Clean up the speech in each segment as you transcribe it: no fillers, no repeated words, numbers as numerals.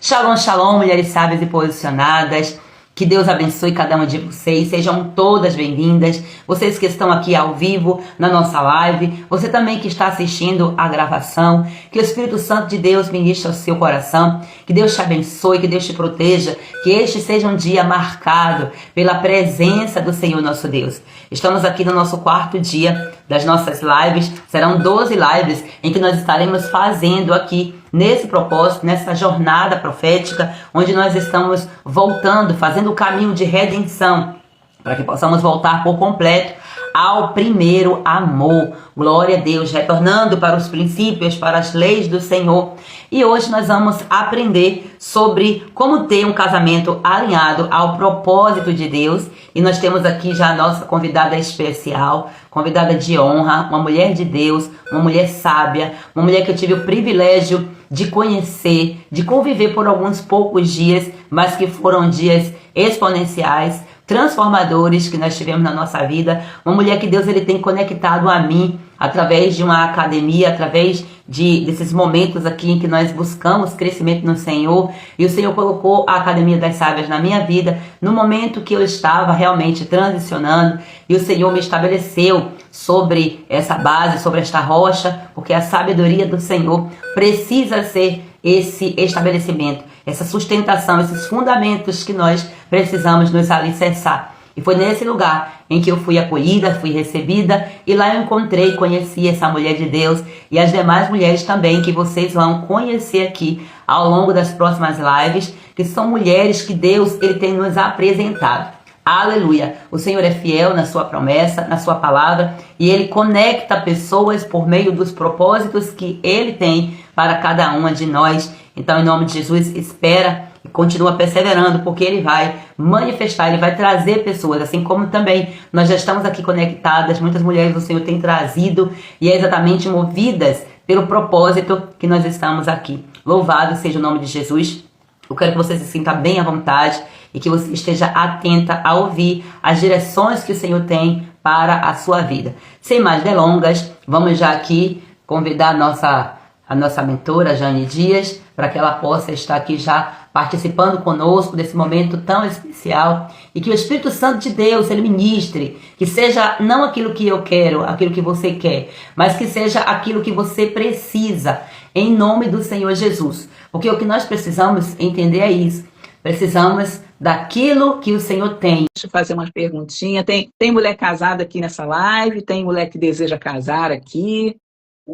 Shalom, shalom, mulheres sábias e posicionadas. Que Deus abençoe cada uma de vocês. Sejam todas bem-vindas. Vocês que estão aqui ao vivo na nossa live. Você também que está assistindo a gravação. Que o Espírito Santo de Deus ministre ao seu coração. Que Deus te abençoe, que Deus te proteja. Que este seja um dia marcado pela presença do Senhor nosso Deus. Estamos aqui no nosso quarto dia das nossas lives. Serão 12 lives em que nós estaremos fazendo aqui nesse propósito, nessa jornada profética, onde nós estamos voltando, fazendo o caminho de redenção, para que possamos voltar por completo ao primeiro amor. Glória a Deus, retornando para os princípios, para as leis do Senhor. E hoje nós vamos aprender sobre como ter um casamento alinhado ao propósito de Deus. E nós temos aqui já a nossa convidada especial, convidada de honra, uma mulher de Deus, uma mulher sábia, uma mulher que eu tive o privilégio de conhecer, de conviver por alguns poucos dias, mas que foram dias exponenciais, transformadores que nós tivemos na nossa vida. Uma mulher que Deus ele tem conectado a mim através de uma academia, através desses momentos aqui em que nós buscamos crescimento no Senhor. E o Senhor colocou a Academia das Sábias na minha vida no momento que eu estava realmente transicionando. E o Senhor me estabeleceu sobre essa base, sobre esta rocha, porque a sabedoria do Senhor precisa ser esse estabelecimento, essa sustentação, esses fundamentos que nós precisamos nos alicerçar. E foi nesse lugar em que eu fui acolhida, fui recebida, e lá eu encontrei, conheci essa mulher de Deus e as demais mulheres também que vocês vão conhecer aqui ao longo das próximas lives, que são mulheres que Deus ele tem nos apresentado. Aleluia! O Senhor é fiel na sua promessa, na sua palavra, e Ele conecta pessoas por meio dos propósitos que Ele tem para cada uma de nós. Então, em nome de Jesus, espera e continua perseverando, porque Ele vai manifestar, Ele vai trazer pessoas, assim como também nós já estamos aqui conectadas, muitas mulheres o Senhor tem trazido, e é exatamente movidas pelo propósito que nós estamos aqui. Louvado seja o nome de Jesus. Eu quero que você se sinta bem à vontade e que você esteja atenta a ouvir as direções que o Senhor tem para a sua vida. Sem mais delongas, vamos já aqui convidar a nossa mentora, Jane Dias, para que ela possa estar aqui já participando conosco desse momento tão especial, e que o Espírito Santo de Deus, ele ministre, que seja não aquilo que eu quero, aquilo que você quer, mas que seja aquilo que você precisa, em nome do Senhor Jesus. Porque o que nós precisamos entender é isso. Precisamos daquilo que o Senhor tem. Deixa eu fazer uma perguntinha. Tem mulher casada aqui nessa live? Tem mulher que deseja casar aqui?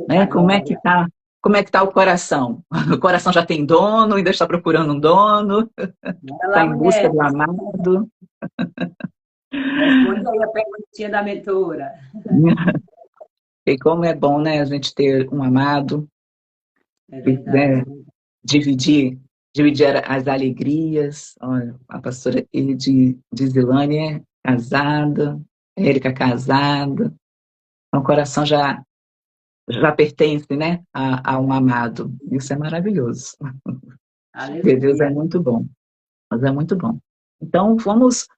Né? Como é que tá? Como é que tá o coração? O coração já tem dono, ainda está procurando um dono? Está em busca do amado? Responde aí a perguntinha da mentora. E como é bom, né, a gente ter um amado, né, dividir as alegrias. Olha, a pastora de Zilane é casada, a Érica casada, então o coração já pertence, né, a um amado. Isso é maravilhoso. Aleluia. Deus é muito bom. Deus é muito bom. Então vamos,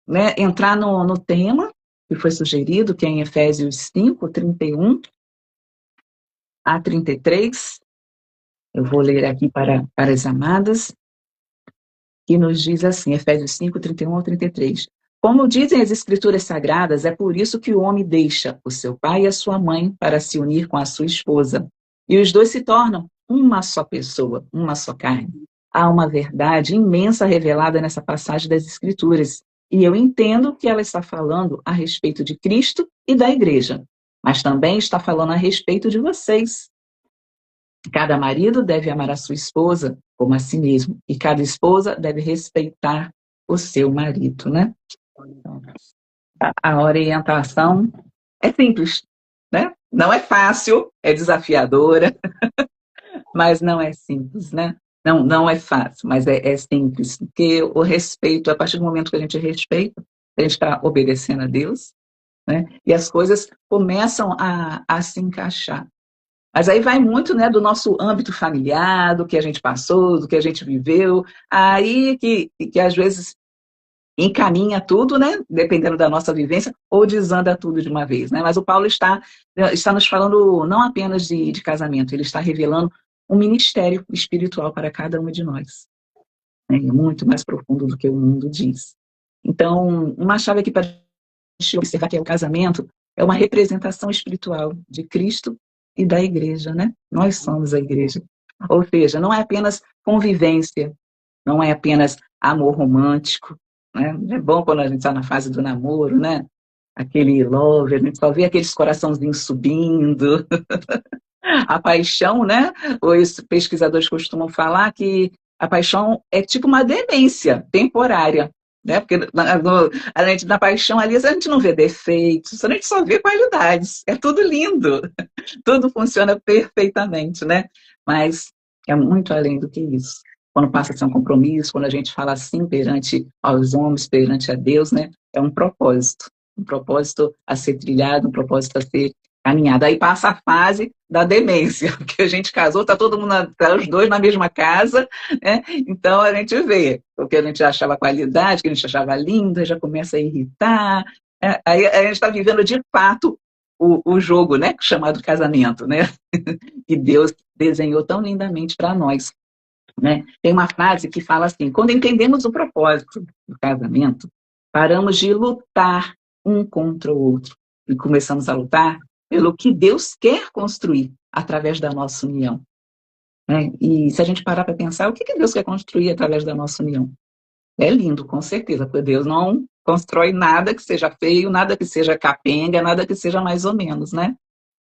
né, entrar no tema que foi sugerido, que é em Efésios 5, 31 a 33. Eu vou ler aqui para as amadas, que nos diz assim, Efésios 5, 31 ao 33. Como dizem as Escrituras Sagradas, é por isso que o homem deixa o seu pai e a sua mãe para se unir com a sua esposa. E os dois se tornam uma só pessoa, uma só carne. Há uma verdade imensa revelada nessa passagem das Escrituras, e eu entendo que ela está falando a respeito de Cristo e da igreja, mas também está falando a respeito de vocês. Cada marido deve amar a sua esposa como a si mesmo, e cada esposa deve respeitar o seu marido, né? A orientação é simples, né? Não é fácil, é desafiadora, mas não é simples, né? Não é fácil, mas é simples, porque o respeito, a partir do momento que a gente respeita, a gente está obedecendo a Deus, né? E as coisas começam a se encaixar. Mas aí vai muito, né, do nosso âmbito familiar, do que a gente passou, do que a gente viveu, aí que às vezes encaminha tudo, né, dependendo da nossa vivência, ou desanda tudo de uma vez, né? Mas o Paulo está nos falando não apenas de casamento, ele está revelando um ministério espiritual para cada um de nós. É muito mais profundo do que o mundo diz. Então, uma chave aqui para a gente observar que é o casamento é uma representação espiritual de Cristo e da igreja, né? Nós somos a igreja. Ou seja, não é apenas convivência, não é apenas amor romântico, né? É bom quando a gente está na fase do namoro, né? Aquele love, a gente só vê aqueles coraçãozinhos subindo, a paixão, né? Os pesquisadores costumam falar que a paixão é tipo uma demência temporária, né? Porque na paixão ali a gente não vê defeitos, a gente só vê qualidades. É tudo lindo, tudo funciona perfeitamente, né? Mas é muito além do que isso. Quando passa a ser um compromisso, quando a gente fala assim perante aos homens, perante a Deus, né? É um propósito a ser trilhado, um propósito a ser caminhado. Aí passa a fase da demência, porque a gente casou, tá todo mundo, tá os dois na mesma casa, né? Então a gente vê o que a gente achava qualidade, o que a gente achava linda, já começa a irritar. Aí a gente está vivendo de fato o jogo, né? Chamado casamento, né? Que Deus desenhou tão lindamente para nós, né? Tem uma frase que fala assim: quando entendemos o propósito do casamento, paramos de lutar um contra o outro e começamos a lutar pelo que Deus quer construir através da nossa união, né? E se a gente parar para pensar, o que Deus quer construir através da nossa união? É lindo, com certeza, porque Deus não constrói nada que seja feio, nada que seja capenga, nada que seja mais ou menos, né?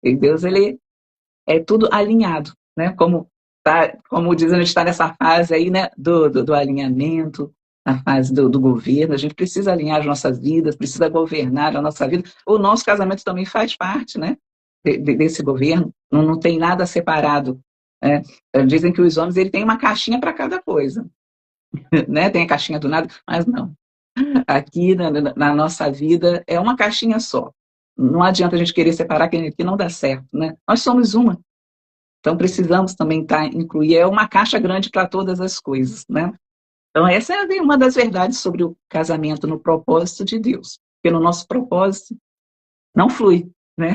E Deus, ele é tudo alinhado, né? Como diz, a gente está nessa fase aí, né, do alinhamento, na fase do governo. A gente precisa alinhar as nossas vidas, precisa governar a nossa vida. O nosso casamento também faz parte, né, desse governo. Não tem nada separado, né? Dizem que os homens ele tem uma caixinha para cada coisa, né? Tem a caixinha do nada, mas não. Aqui na nossa vida é uma caixinha só. Não adianta a gente querer separar, que não dá certo, né? Nós somos uma. Então, precisamos também incluir, é uma caixa grande para todas as coisas, né? Então, essa é uma das verdades sobre o casamento no propósito de Deus. Porque no nosso propósito não flui, né?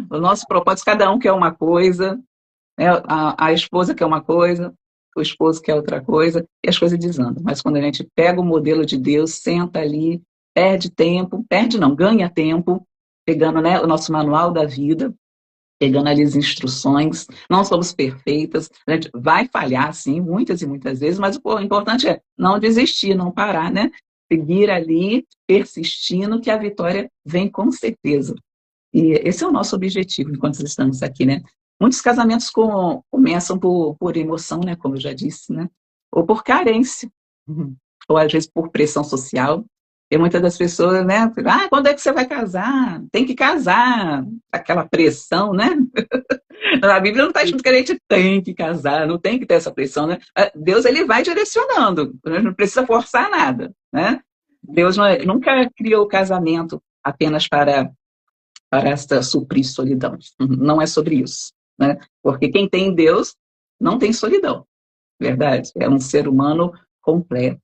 O nosso propósito, cada um quer uma coisa, né? A esposa quer uma coisa, o esposo quer outra coisa, e as coisas desandam. Mas quando a gente pega o modelo de Deus, senta ali, perde tempo, perde não, ganha tempo, pegando, né, o nosso manual da vida, pegando ali as instruções, não somos perfeitas, a gente vai falhar, sim, muitas e muitas vezes, mas o importante é não desistir, não parar, né? Seguir ali, persistindo, que a vitória vem com certeza. E esse é o nosso objetivo enquanto estamos aqui, né? Muitos casamentos começam por emoção, né? Como eu já disse, né? Ou por carência, ou às vezes por pressão social. E muitas das pessoas, né? Quando é que você vai casar? Tem que casar. Aquela pressão, né? Na Bíblia não está escrito que a gente tem que casar, não tem que ter essa pressão, né? Deus, ele vai direcionando, não precisa forçar nada, né? Deus nunca criou o casamento apenas para suprir solidão. Não é sobre isso, né? Porque quem tem Deus não tem solidão, verdade? É um ser humano completo.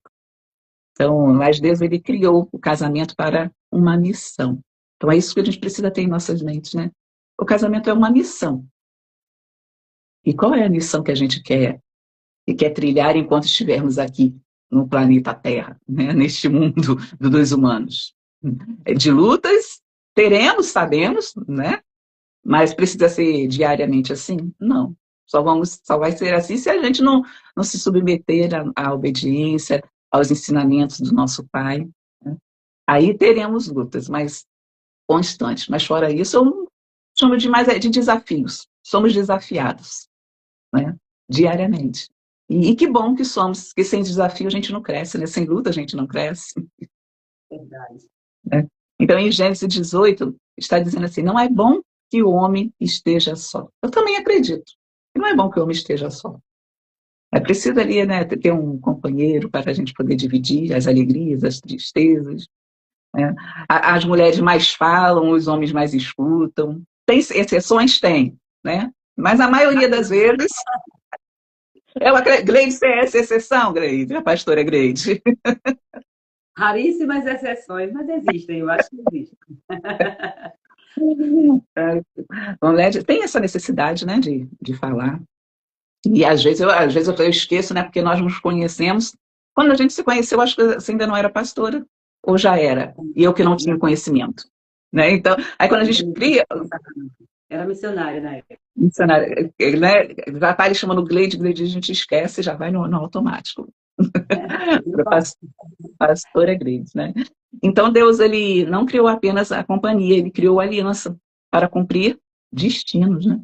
Então, mas Deus, ele criou o casamento para uma missão. Então, é isso que a gente precisa ter em nossas mentes, né? O casamento é uma missão. E qual é a missão que a gente quer trilhar enquanto estivermos aqui no planeta Terra, né? Neste mundo dos humanos? De lutas, teremos, sabemos, né? Mas precisa ser diariamente assim? Não. Só vai ser assim se a gente não se submeter à obediência, aos ensinamentos do nosso Pai, né? Aí teremos lutas, mas constantes. Mas fora isso, eu chamo de mais de desafios. Somos desafiados, né? Diariamente. E que bom que somos, que sem desafio a gente não cresce, né? Sem luta a gente não cresce. Verdade. Né? Então, em Gênesis 18, está dizendo assim: não é bom que o homem esteja só. Eu também acredito que não é bom que o homem esteja só. É preciso ali, né, ter um companheiro para a gente poder dividir as alegrias, as tristezas, né? As mulheres mais falam, os homens mais escutam. Tem exceções? Tem, né? Mas a maioria das vezes... Gleide, você é essa exceção, Gleide? A pastora Gleide. Raríssimas exceções, mas existem, eu acho que existem. Tem essa necessidade, né, de falar. E às vezes eu esqueço, né, porque nós nos conhecemos Quando a gente se conheceu, acho que você ainda não era pastora, ou já era, e eu que não tinha conhecimento. Né? Então, aí quando a gente cria... Era missionária na época. Missionária, né? Já está ele chamando Gleide, Gleide a gente esquece, já vai no automático. Pastora Gleide, né? Então Deus, ele não criou apenas a companhia, ele criou a aliança para cumprir destinos, né?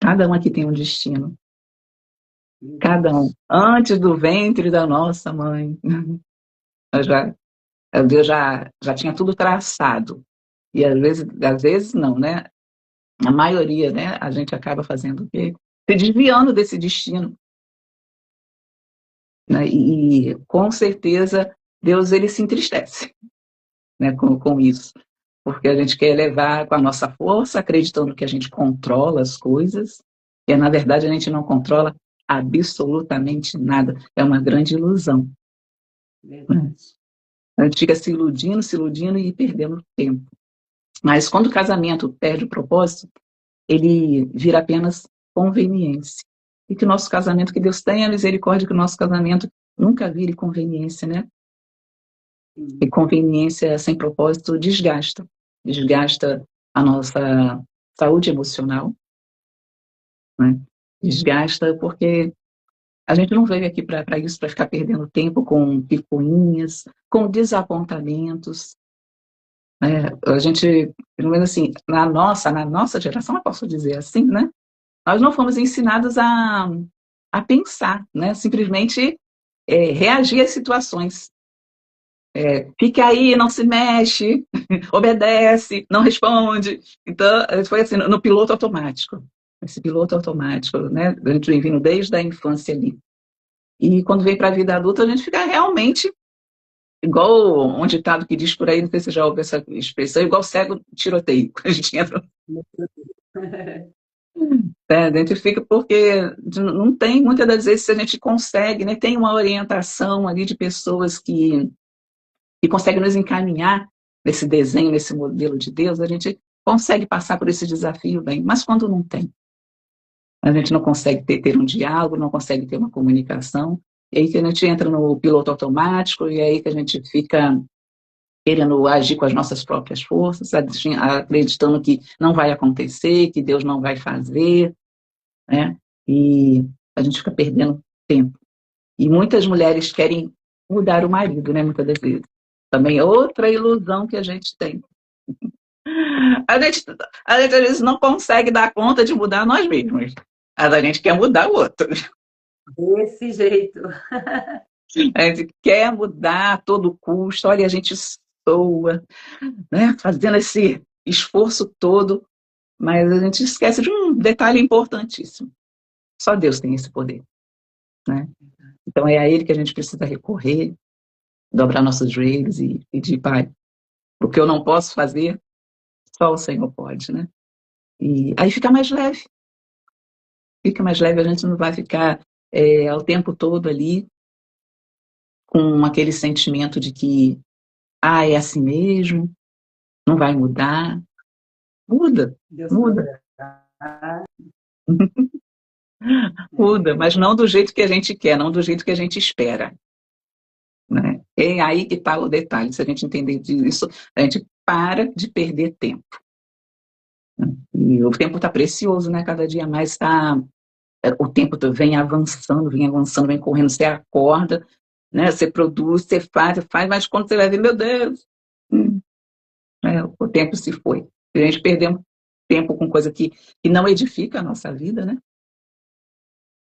Cada um aqui tem um destino. Cada um. Antes do ventre da nossa mãe. Deus já tinha tudo traçado. E às vezes não, né? A maioria, né? A gente acaba fazendo o quê? Se desviando desse destino. Né? E com certeza Deus, ele se entristece, né? com isso. Porque a gente quer levar com a nossa força, acreditando que a gente controla as coisas, e na verdade a gente não controla absolutamente nada. É uma grande ilusão. Verdade. A gente fica se iludindo e perdendo tempo. Mas quando o casamento perde o propósito, ele vira apenas conveniência. E que o nosso casamento, que Deus tenha misericórdia, que o nosso casamento nunca vire conveniência, né? E conveniência sem propósito desgasta. Desgasta a nossa saúde emocional, né? Desgasta porque a gente não veio aqui para isso, para ficar perdendo tempo com picuinhas, com desapontamentos. Né? A gente, pelo menos assim, na nossa geração, eu posso dizer assim, né? Nós não fomos ensinados a pensar, né? Simplesmente reagir às situações. Fique aí, não se mexe, obedece, não responde. Então, foi assim, no piloto automático. Esse piloto automático, né? A gente vem vindo desde a infância ali. E quando vem para a vida adulta, a gente fica realmente igual um ditado que diz por aí, não sei se você já ouviu essa expressão, igual cego tiroteio. A gente entra. A gente fica porque não tem, muitas das vezes, se a gente consegue, né? Tem uma orientação ali de pessoas que conseguem nos encaminhar nesse desenho, nesse modelo de Deus, a gente consegue passar por esse desafio bem. Mas quando não tem, a gente não consegue ter um diálogo, não consegue ter uma comunicação, e aí que a gente entra no piloto automático, e aí que a gente fica querendo agir com as nossas próprias forças, acreditando que não vai acontecer, que Deus não vai fazer, né? E a gente fica perdendo tempo. E muitas mulheres querem mudar o marido, né? Muitas das vezes. Também é outra ilusão que a gente tem. A gente às vezes não consegue dar conta de mudar nós mesmos. Mas a gente quer mudar o outro. Desse jeito. A gente quer mudar a todo custo. Olha, a gente soa, né? Fazendo esse esforço todo, mas a gente esquece de um detalhe importantíssimo. Só Deus tem esse poder, né? Então é a Ele que a gente precisa recorrer, dobrar nossos joelhos e pedir, Pai, o que eu não posso fazer, só o Senhor pode, né? E aí fica mais leve. Fica mais leve, a gente não vai ficar o tempo todo ali com aquele sentimento de que, é assim mesmo, não vai mudar. Muda, Deus muda. poderá. Muda, mas não do jeito que a gente quer, não do jeito que a gente espera. Né? É aí que está o detalhe. Se a gente entender isso, a gente para de perder tempo. E o tempo está precioso, né? Cada dia mais o tempo vem avançando, vem correndo. Você acorda, né? Você produz, você faz, mas quando você vai ver, meu Deus, o tempo se foi. A gente perdeu tempo com coisa que não edifica a nossa vida, né?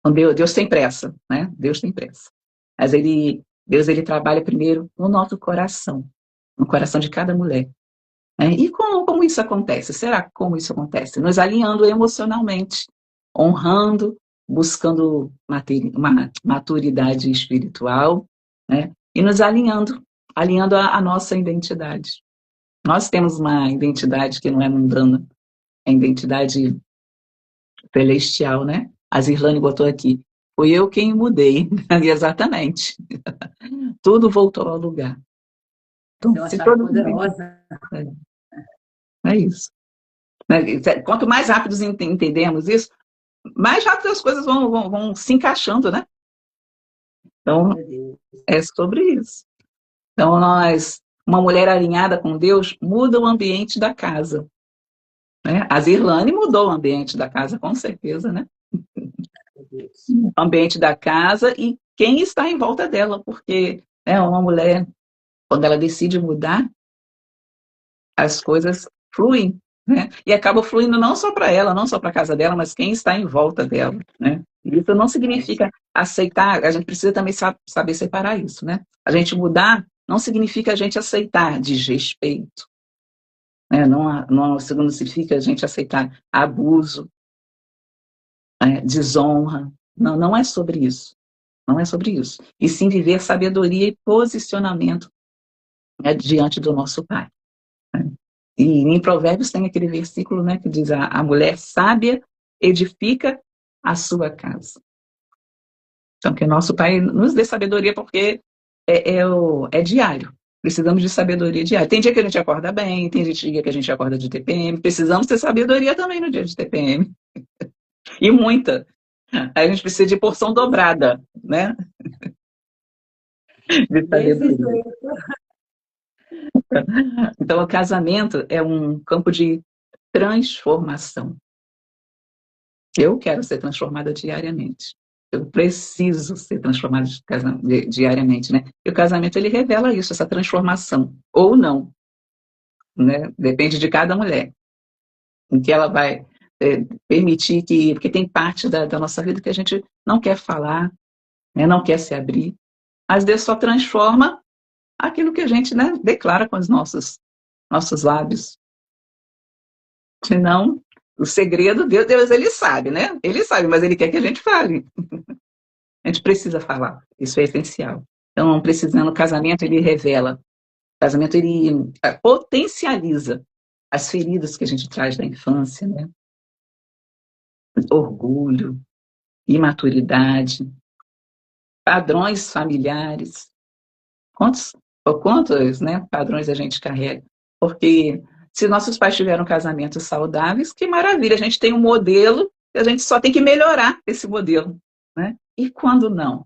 Então, Deus tem pressa, né? Deus tem pressa. Mas Deus trabalha primeiro no nosso coração, no coração de cada mulher. Né? E como isso acontece? Será como isso acontece? Nos alinhando emocionalmente, honrando, buscando uma maturidade espiritual, né? E nos alinhando a nossa identidade. Nós temos uma identidade que não é mundana, é identidade celestial, né? A Zirlane botou aqui, fui eu quem mudei. Exatamente. Tudo voltou ao lugar. Então, É uma se chave todo poderosa. é isso. Quanto mais rápido entendemos isso, mais rápido as coisas vão se encaixando, né? Então, Meu Deus. é sobre isso. Então, uma mulher alinhada com Deus muda o ambiente da casa, né? A Zirlane mudou o ambiente da casa, com certeza, né? Meu Deus. O ambiente da casa e quem está em volta dela, porque, né, uma mulher, quando ela decide mudar, as coisas fluem, né? E acabam fluindo não só para ela, não só para a casa dela, mas quem está em volta dela, né? E isso não significa aceitar, a gente precisa também saber separar isso, né? A gente mudar não significa a gente aceitar desrespeito, né? Não significa a gente aceitar abuso, desonra. Não, não é sobre isso. Não é sobre isso. E sim viver sabedoria e posicionamento, né, diante do nosso Pai. Né? E em Provérbios tem aquele versículo, né, que diz: a mulher sábia edifica a sua casa. Então, que o nosso Pai nos dê sabedoria, porque é diário. Precisamos de sabedoria diária. Tem dia que a gente acorda bem, tem dia que a gente acorda de TPM. Precisamos ter sabedoria também no dia de TPM. E muita. Aí a gente precisa de porção dobrada, né? De Desse sabedoria. jeito. Então, o casamento é um campo de transformação. Eu quero ser transformada diariamente. Eu preciso ser transformada diariamente, né? E o casamento, ele revela isso, essa transformação. Ou não, né? Depende de cada mulher. Em que ela vai permitir que... Porque tem parte da nossa vida que a gente não quer falar, né? Não quer se abrir. Mas Deus só transforma aquilo que a gente, né, declara com os nossos lábios. Senão, o segredo, Deus ele sabe, né? Ele sabe, mas ele quer que a gente fale. A gente precisa falar, isso é essencial. Então, precisando, o casamento, ele revela. O casamento, ele potencializa as feridas que a gente traz da infância, né? Orgulho, imaturidade, padrões familiares. Quantos, né, padrões a gente carrega? Porque se nossos pais tiveram casamentos saudáveis, que maravilha, a gente tem um modelo e a gente só tem que melhorar esse modelo, né? E quando não?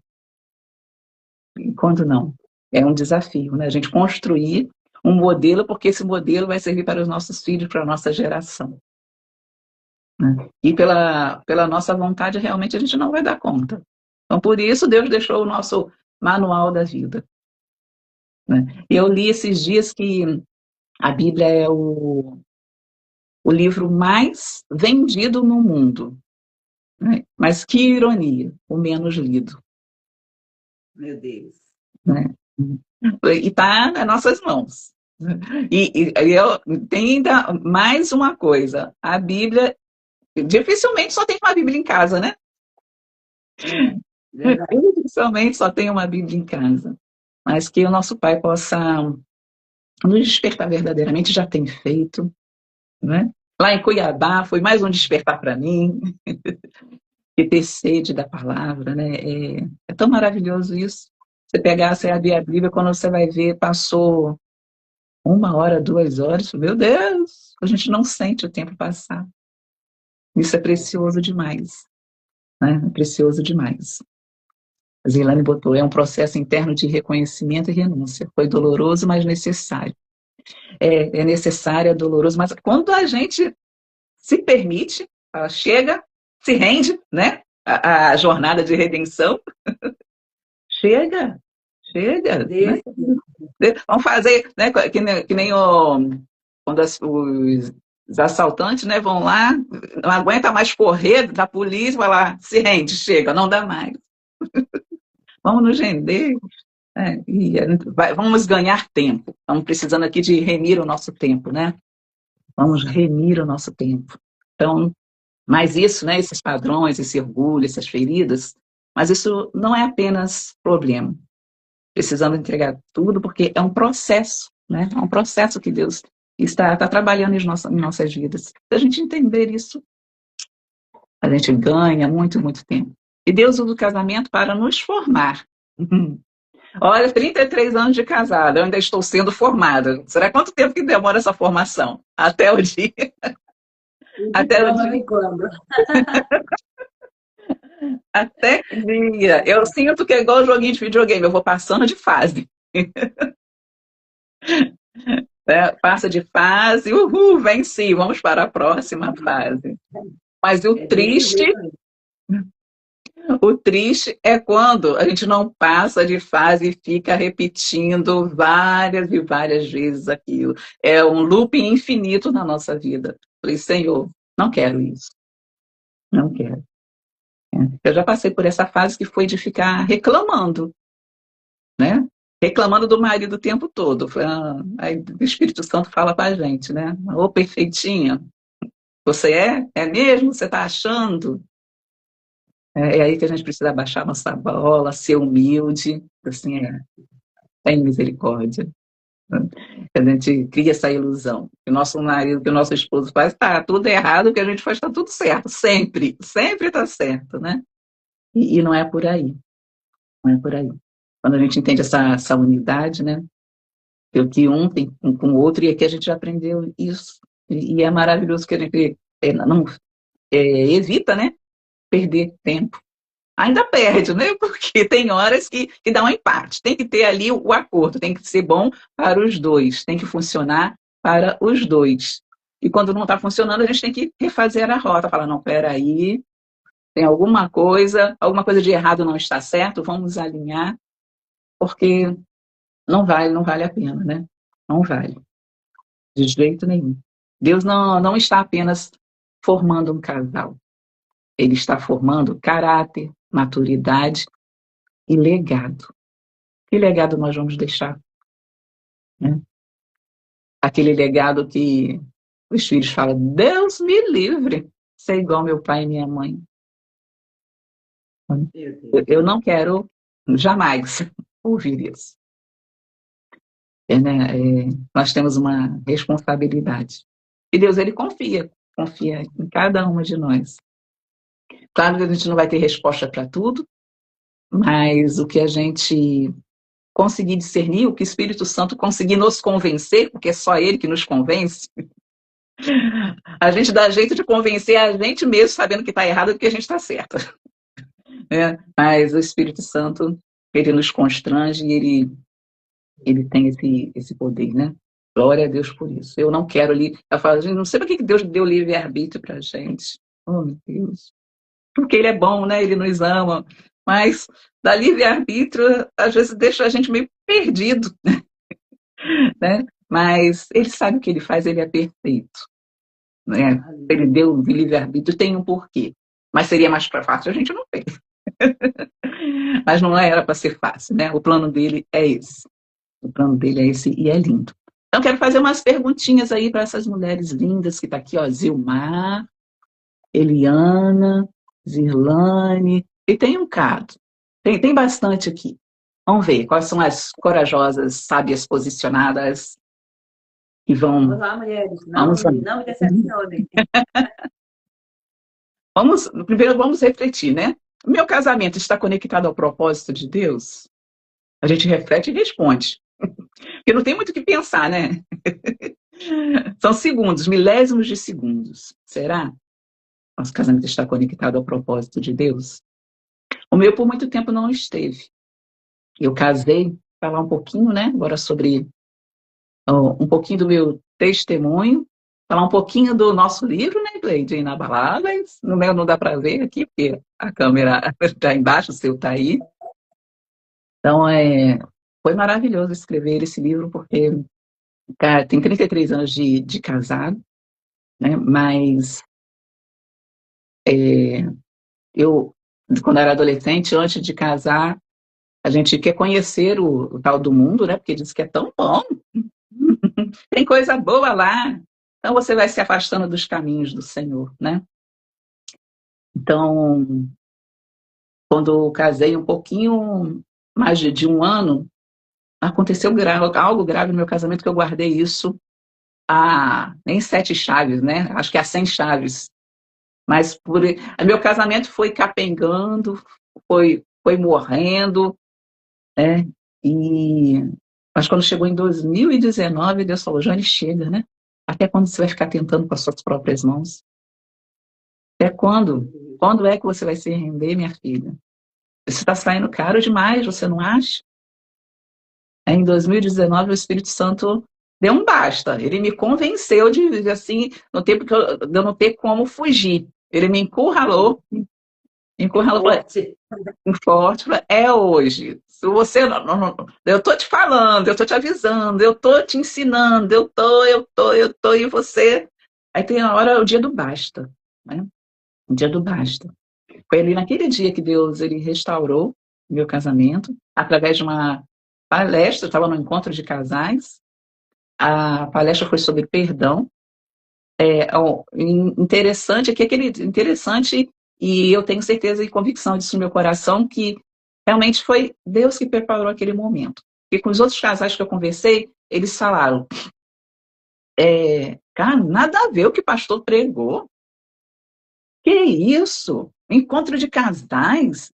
E quando não? É um desafio, né? A gente construir um modelo, porque esse modelo vai servir para os nossos filhos, para a nossa geração. Né? E pela nossa vontade, realmente, a gente não vai dar conta. Então, por isso, Deus deixou o nosso manual da vida. Né? E eu li esses dias que a Bíblia é o livro mais vendido no mundo. Né? Mas que ironia, o menos lido. Meu Deus. Né? E está nas nossas mãos. E eu tenho ainda mais uma coisa. A Bíblia, dificilmente só tem uma Bíblia em casa, né? Verdade. Dificilmente só tem uma Bíblia em casa. Mas que o nosso Pai possa nos despertar verdadeiramente, já tem feito, né? Lá em Cuiabá foi mais um despertar para mim, e ter sede da palavra, né? É tão maravilhoso isso. Você pegar, você abrir a Bíblia, quando você vai ver, passou 1 hora, 2 horas, meu Deus, a gente não sente o tempo passar. Isso é precioso demais, né? É precioso demais. A Zilane botou, é um processo interno de reconhecimento e renúncia. Foi doloroso, mas necessário. É necessário, é doloroso, mas quando a gente se permite, ela chega, se rende, né? A jornada de redenção, chega, né? Vamos fazer, né? Que nem quando os assaltantes, né, vão lá, não aguenta mais correr da polícia, vai lá, se rende, chega, não dá mais. Vamos nos render, né? Vamos ganhar tempo. Estamos precisando aqui de remir o nosso tempo, né? Vamos remir o nosso tempo. Então, mas isso, né, esses padrões, esse orgulho, essas feridas, mas isso não é apenas problema. Precisamos entregar tudo, porque é um processo, né? É um processo que Deus está trabalhando em nossas vidas. Se a gente entender isso, a gente ganha muito, muito tempo. E Deus usa o casamento para nos formar. Olha, 33 anos de casada, eu ainda estou sendo formada. Será quanto tempo que demora essa formação? Até o dia. Até o dia. Quando? Até que dia. Eu sinto que é igual joguinho de videogame, eu vou passando de fase. Né? Passa de fase, uhul, venci, vamos para a próxima fase. Mas É desse jeito aí. o triste é quando a gente não passa de fase e fica repetindo várias e várias vezes aquilo. É um looping infinito na nossa vida. Falei, Senhor, não quero isso, não quero. Eu já passei por essa fase que foi de ficar reclamando, né? Reclamando do marido o tempo todo. Aí o Espírito Santo fala com a gente, né? Ô, perfeitinha, você é? É mesmo? Você está achando? É aí que a gente precisa baixar nossa bola, ser humilde, assim, tem misericórdia. A gente cria essa ilusão. Que o nosso marido, que o nosso esposo faz, tá tudo errado, o que a gente faz está tudo certo. Sempre, sempre está certo, né? E não é por aí. Não é por aí. Quando a gente entende essa unidade, né? O que um tem com o outro, e aqui a gente já aprendeu isso. E é maravilhoso que a gente não evita, né? Perder tempo. Ainda perde, né? Porque tem horas que dá um empate. Tem que ter ali o acordo, tem que ser bom para os dois, tem que funcionar para os dois. E quando não está funcionando, a gente tem que refazer a rota, falar, não, peraí, tem alguma coisa de errado não está certo, vamos alinhar, porque não vale a pena, né? Não vale, de jeito nenhum. Deus não está apenas formando um casal, Ele está formando caráter, maturidade e legado. Que legado nós vamos deixar? Né? Aquele legado que os filhos falam, Deus me livre, ser igual meu pai e minha mãe. Meu Deus. Eu não quero jamais ouvir isso. Né? Nós temos uma responsabilidade. E Deus, Ele confia em cada uma de nós. Claro que a gente não vai ter resposta para tudo, mas o que a gente conseguir discernir, o que o Espírito Santo conseguir nos convencer, porque é só Ele que nos convence, a gente dá jeito de convencer a gente mesmo, sabendo que está errado, porque a gente está certa. Né? Mas o Espírito Santo, ele nos constrange e ele tem esse poder, né? Glória a Deus por isso. Eu não quero ali. Eu falo, gente, não sei por que Deus deu livre-arbítrio para a gente. Oh, meu Deus. Porque Ele é bom, né? Ele nos ama. Mas dar livre-arbítrio, às vezes, deixa a gente meio perdido. Né? Mas Ele sabe o que Ele faz, Ele é perfeito. Né? Ele deu o livre-arbítrio, tem um porquê. Mas seria mais fácil, a gente não fez. Mas não era para ser fácil, né? O plano dele é esse. O plano dele é esse e é lindo. Então, quero fazer umas perguntinhas aí para essas mulheres lindas que estão aqui, ó, Zilmar, Eliana, Zirlane, e tem um Cado. Tem bastante aqui. Vamos ver quais são as corajosas, sábias, posicionadas que vão... Vamos lá, mulheres. Vamos lá. Não me decepcionem. Primeiro vamos refletir, né? O meu casamento está conectado ao propósito de Deus? A gente reflete e responde. Porque não tem muito o que pensar, né? São segundos, milésimos de segundos. Será? Nosso casamento está conectado ao propósito de Deus? O meu, por muito tempo, não esteve. Eu casei, falar um pouquinho, né? Agora sobre um pouquinho do meu testemunho, falar um pouquinho do nosso livro, né, Gleide? Inabaláveis. No meu não dá para ver aqui, porque a câmera está embaixo, o seu está aí. Então, foi maravilhoso escrever esse livro, porque cara, tem 33 anos de casado, né? Mas eu, quando era adolescente, antes de casar, a gente quer conhecer o tal do mundo, né? Porque diz que é tão bom. Tem coisa boa lá. Então você vai se afastando dos caminhos do Senhor, né? Então, quando eu casei um pouquinho mais de um ano, aconteceu algo grave no meu casamento, que eu guardei isso nem 7 chaves, né? Acho que 100 chaves. Mas meu casamento foi capengando, foi morrendo, né? Mas quando chegou em 2019, Deus falou, Jane, chega, né? Até quando você vai ficar tentando com as suas próprias mãos? Até quando? quando é que você vai se render, minha filha? Você está saindo caro demais, você não acha? Em 2019, o Espírito Santo deu um basta. Ele me convenceu de assim, no tempo de eu não ter como fugir. Ele me encurralou, Forte. forte, é hoje. Se você eu tô te falando, eu tô te avisando, eu tô te ensinando, eu tô, e você. Aí tem a hora, o dia do basta, né? O dia do basta. Foi ali naquele dia que Deus ele restaurou meu casamento, através de uma palestra, eu estava no encontro de casais, a palestra foi sobre perdão. Interessante, interessante, e eu tenho certeza e convicção disso no meu coração, que realmente foi Deus que preparou aquele momento. Porque com os outros casais que eu conversei, eles falaram, cara, nada a ver o que o pastor pregou. Que isso? Encontro de casais?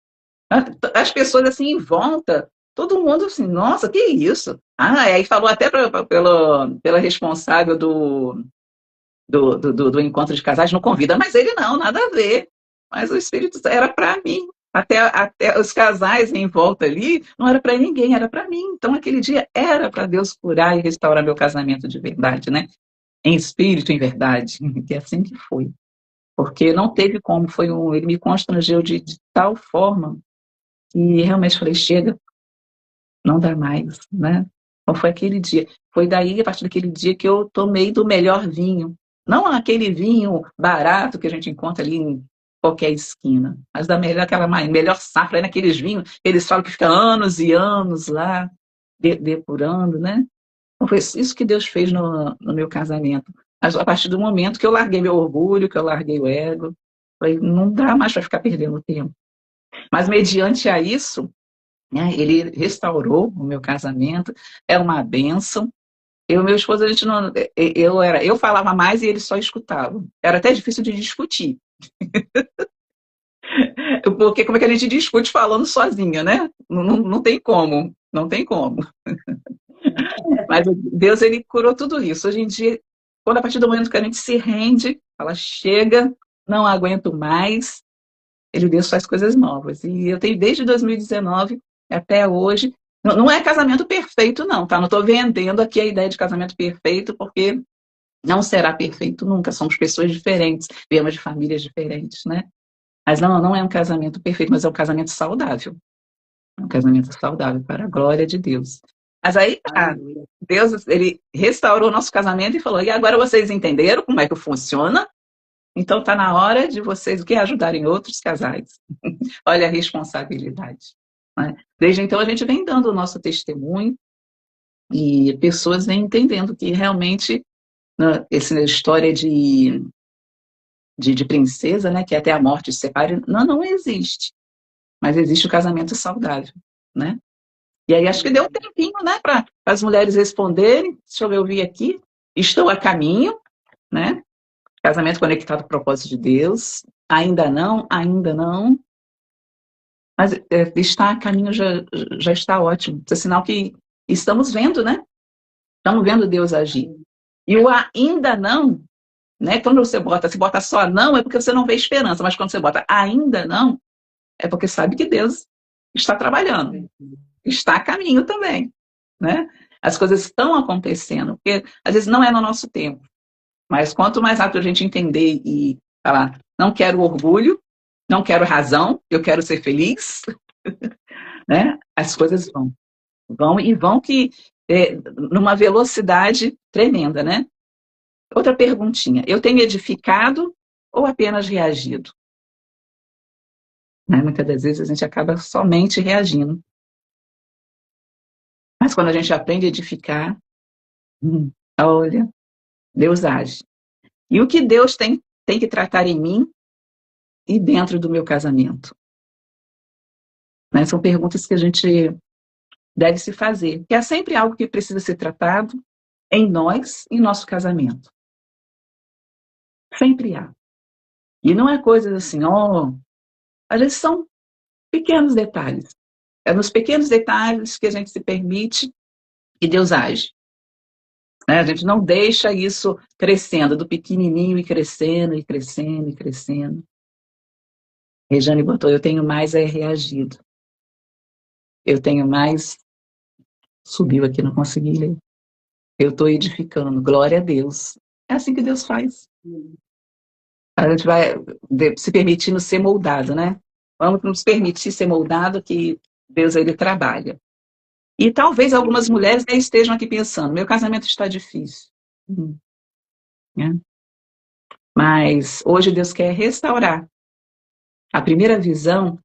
As pessoas assim em volta, todo mundo assim, nossa, que isso? Aí falou até pela responsável do encontro de casais, não convida, mas ele não, nada a ver. Mas o Espírito era para mim. Até os casais em volta ali, não era para ninguém, era para mim. Então aquele dia era para Deus curar e restaurar meu casamento de verdade, né? Em espírito, em verdade. Que é assim que foi. Porque não teve como, ele me constrangeu de tal forma que realmente falei, chega, não dá mais, né? Então foi aquele dia. Foi daí, a partir daquele dia, que eu tomei do melhor vinho. Não aquele vinho barato que a gente encontra ali em qualquer esquina, mas aquela melhor safra, naqueles vinhos, eles falam que fica anos e anos lá, depurando, né? Então foi isso que Deus fez no meu casamento. Mas a partir do momento que eu larguei meu orgulho, que eu larguei o ego, falei, não dá mais para ficar perdendo tempo. Mas mediante a isso, né, ele restaurou o meu casamento, é uma bênção. Eu e meu esposo, a gente não, eu falava mais e ele só escutava. Era até difícil de discutir. Porque como é que a gente discute falando sozinha, né? Não tem como, não tem como. Mas Deus, ele curou tudo isso. Hoje em dia, quando a partir do momento que a gente se rende, ela chega, não aguento mais, Deus faz coisas novas. E eu tenho desde 2019 até hoje. Não é casamento perfeito, não, tá? Não estou vendendo aqui a ideia de casamento perfeito, porque não será perfeito nunca. Somos pessoas diferentes, viemos de famílias diferentes, né? Mas não é um casamento perfeito, mas é um casamento saudável. É um casamento saudável, para a glória de Deus. Mas aí, Deus, ele restaurou o nosso casamento e falou, e agora vocês entenderam como é que funciona? Então está na hora de vocês ajudarem outros casais. Olha a responsabilidade. Né? Desde então a gente vem dando o nosso testemunho e pessoas vêm entendendo que realmente, né, essa história de princesa, né, que até a morte se separe, não existe. Mas existe o casamento saudável, né? E aí acho que deu um tempinho, né, para as mulheres responderem. Deixa eu ouvir aqui. Estou a caminho, né? Casamento conectado ao propósito de Deus. Ainda não. Mas está a caminho já está ótimo. Isso é sinal que estamos vendo, né? Estamos vendo Deus agir. E o ainda não, né? Quando você bota só não, é porque você não vê esperança. Mas quando você bota ainda não, é porque sabe que Deus está trabalhando. Está a caminho também, né? As coisas estão acontecendo, porque às vezes não é no nosso tempo. Mas quanto mais rápido a gente entender e falar, não quero orgulho, não quero razão, eu quero ser feliz, né? As coisas vão que numa velocidade tremenda, né? Outra perguntinha, eu tenho edificado ou apenas reagido? Né? Muitas das vezes a gente acaba somente reagindo. Mas quando a gente aprende a edificar, olha, Deus age. E o que Deus tem que tratar em mim e dentro do meu casamento? Né? São perguntas que a gente deve se fazer, que há sempre algo que precisa ser tratado em nós, em nosso casamento. Sempre há. E não é coisas assim, às vezes são pequenos detalhes. É nos pequenos detalhes que a gente se permite que Deus age. Né? A gente não deixa isso crescendo, do pequenininho e crescendo, e crescendo, e crescendo. Rejane botou, eu tenho mais reagido. Eu tenho mais... Subiu aqui, não consegui ler. Eu estou edificando, glória a Deus. É assim que Deus faz. A gente vai se permitindo ser moldado, né? Vamos nos permitir ser moldado, que Deus, ele trabalha. E talvez algumas mulheres, né, estejam aqui pensando, meu casamento está difícil. Né? Mas hoje Deus quer restaurar. A primeira visão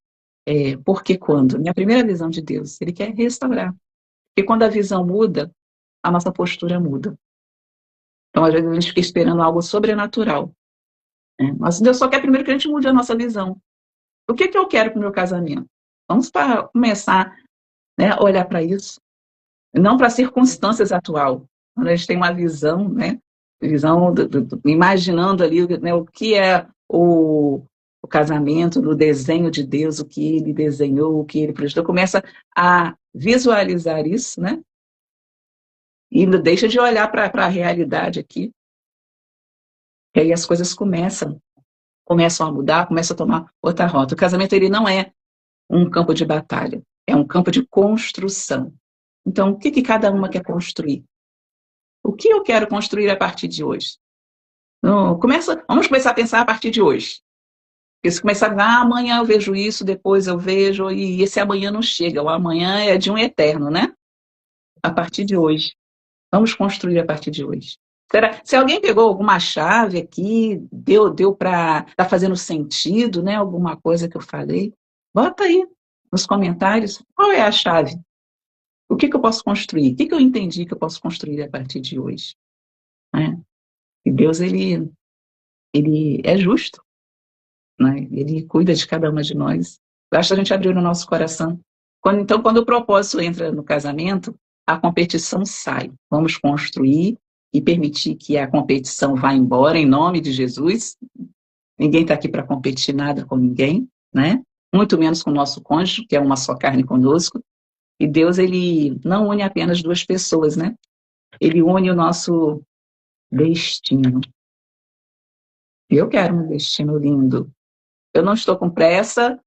é porque quando? Né? A primeira visão de Deus, ele quer restaurar. Porque quando a visão muda, a nossa postura muda. Então, às vezes, a gente fica esperando algo sobrenatural. Né? Mas Deus só quer primeiro que a gente mude a nossa visão. O que eu quero para o meu casamento? Vamos começar, né, a olhar para isso. Não para circunstâncias atual. Quando a gente tem uma visão, né? Visão imaginando ali, né, o que é o casamento, no desenho de Deus, o que ele desenhou, o que ele projetou, começa a visualizar isso, né? E deixa de olhar para a realidade aqui. E aí as coisas começam a mudar, começam a tomar outra rota. O casamento, ele não é um campo de batalha, é um campo de construção. Então, o que cada uma quer construir? O que eu quero construir a partir de hoje? Vamos começar a pensar a partir de hoje. Porque se começar a amanhã eu vejo isso, depois eu vejo, e esse amanhã não chega, o amanhã é de um eterno, né? A partir de hoje. Vamos construir a partir de hoje. Se alguém pegou alguma chave aqui, deu para... Está fazendo sentido, né? Alguma coisa que eu falei, bota aí nos comentários. Qual é a chave? O que eu posso construir? O que eu entendi que eu posso construir a partir de hoje? Né? E Deus, ele é justo, né? Ele cuida de cada uma de nós. Basta a gente abrir o nosso coração. Então, quando o propósito entra no casamento, a competição sai. Vamos construir e permitir que a competição vá embora, em nome de Jesus. Ninguém está aqui para competir nada com ninguém, né? Muito menos com o nosso cônjuge, que é uma só carne conosco. E Deus, ele não une apenas duas pessoas, né? Ele une o nosso destino. Eu quero um destino lindo. Eu não estou com pressa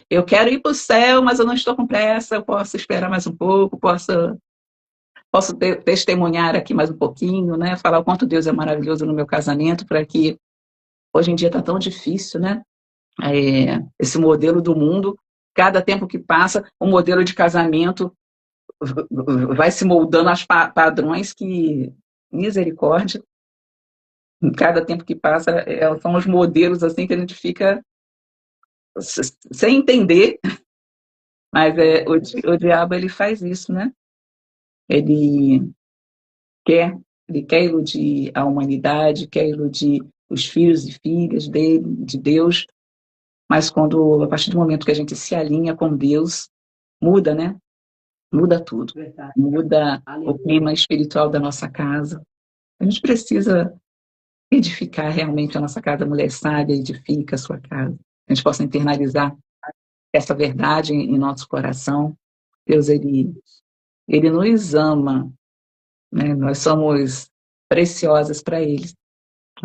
eu quero ir para o céu, mas eu não estou com pressa, eu posso esperar mais um pouco, posso testemunhar aqui mais um pouquinho, né? Falar o quanto Deus é maravilhoso no meu casamento, para que hoje em dia está tão difícil, né? Esse modelo do mundo, cada tempo que passa, o modelo de casamento vai se moldando aos padrões que, misericórdia, cada tempo que passa, são os modelos assim que a gente fica sem entender, mas o diabo, ele faz isso, né? Ele quer iludir a humanidade, quer iludir os filhos e filhas dele, de Deus, mas a partir do momento que a gente se alinha com Deus, muda, né? Muda tudo. Verdade. Muda o clima espiritual da nossa casa. A gente precisa edificar realmente a nossa casa. A mulher sábia edifica a sua casa. A gente possa internalizar essa verdade em nosso coração. Deus, ele nos ama, né? Nós somos preciosas para Ele,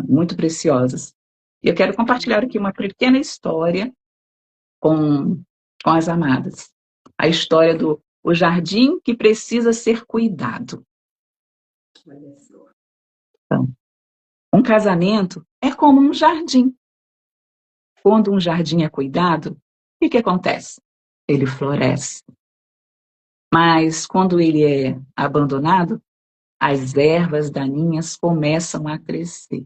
muito preciosas. E eu quero compartilhar aqui uma pequena história com as amadas. A história do o jardim que precisa ser cuidado. Então, um casamento é como um jardim. Quando um jardim é cuidado, o que acontece? Ele floresce. Mas quando ele é abandonado, as ervas daninhas começam a crescer.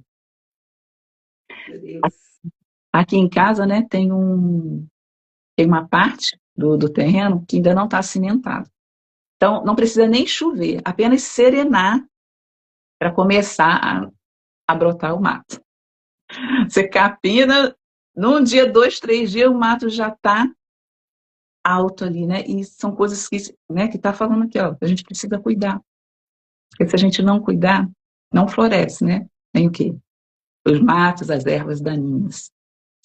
Aqui em casa, né, tem uma parte do terreno que ainda não está cimentado. Então, não precisa nem chover, apenas serenar para começar a brotar o mato. Você capina, num dia, 2, 3 dias, o mato já está alto ali, né? E são coisas que, né, que está falando aqui, ó, a gente precisa cuidar. Porque se a gente não cuidar, não floresce, né? Nem o quê? Os matos, as ervas daninhas.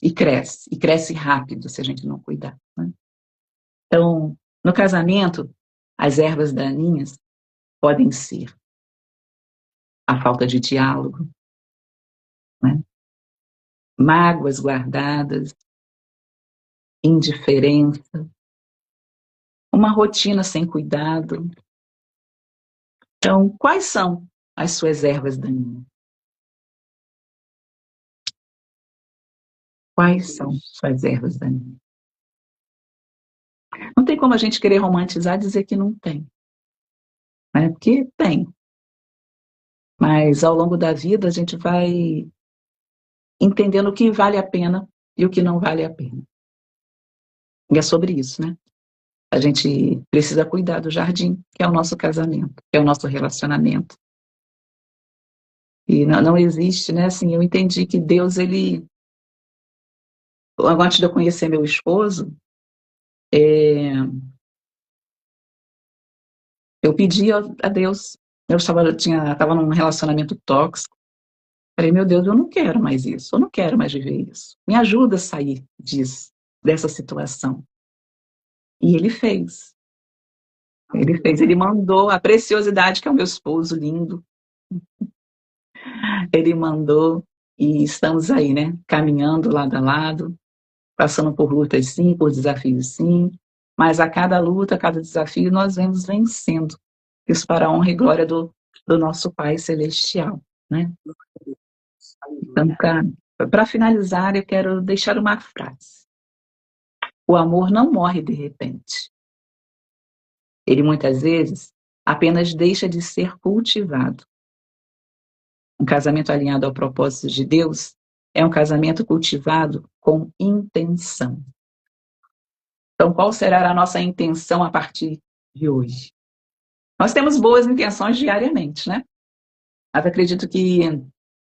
E cresce rápido se a gente não cuidar, né? Então, no casamento, as ervas daninhas podem ser a falta de diálogo, né? Mágoas guardadas, indiferença, uma rotina sem cuidado. Então, quais são as suas ervas daninhas? Quais são suas ervas daninhas? Não tem como a gente querer romantizar e dizer que não tem, né? Porque tem. Mas ao longo da vida a gente vai entendendo o que vale a pena e o que não vale a pena. E é sobre isso, né? A gente precisa cuidar do jardim, que é o nosso casamento, que é o nosso relacionamento. E não existe, né? Assim, eu entendi que Deus, ele... Antes de eu conhecer meu esposo, eu pedi a Deus. Eu estava num relacionamento tóxico. Falei, meu Deus, eu não quero mais isso. Eu não quero mais viver isso. Me ajuda a sair disso, dessa situação. E ele fez. Ele fez. Ele mandou a preciosidade, que é o meu esposo lindo. Ele mandou e estamos aí, né? Caminhando lado a lado, passando por lutas sim, por desafios sim, mas a cada luta, a cada desafio, nós vamos vencendo. Isso para a honra e glória do nosso Pai Celestial, né? Então, para finalizar, eu quero deixar uma frase. O amor não morre de repente. Ele muitas vezes apenas deixa de ser cultivado. Um casamento alinhado ao propósito de Deus é um casamento cultivado com intenção. Então, qual será a nossa intenção a partir de hoje? Nós temos boas intenções diariamente, né? Mas acredito que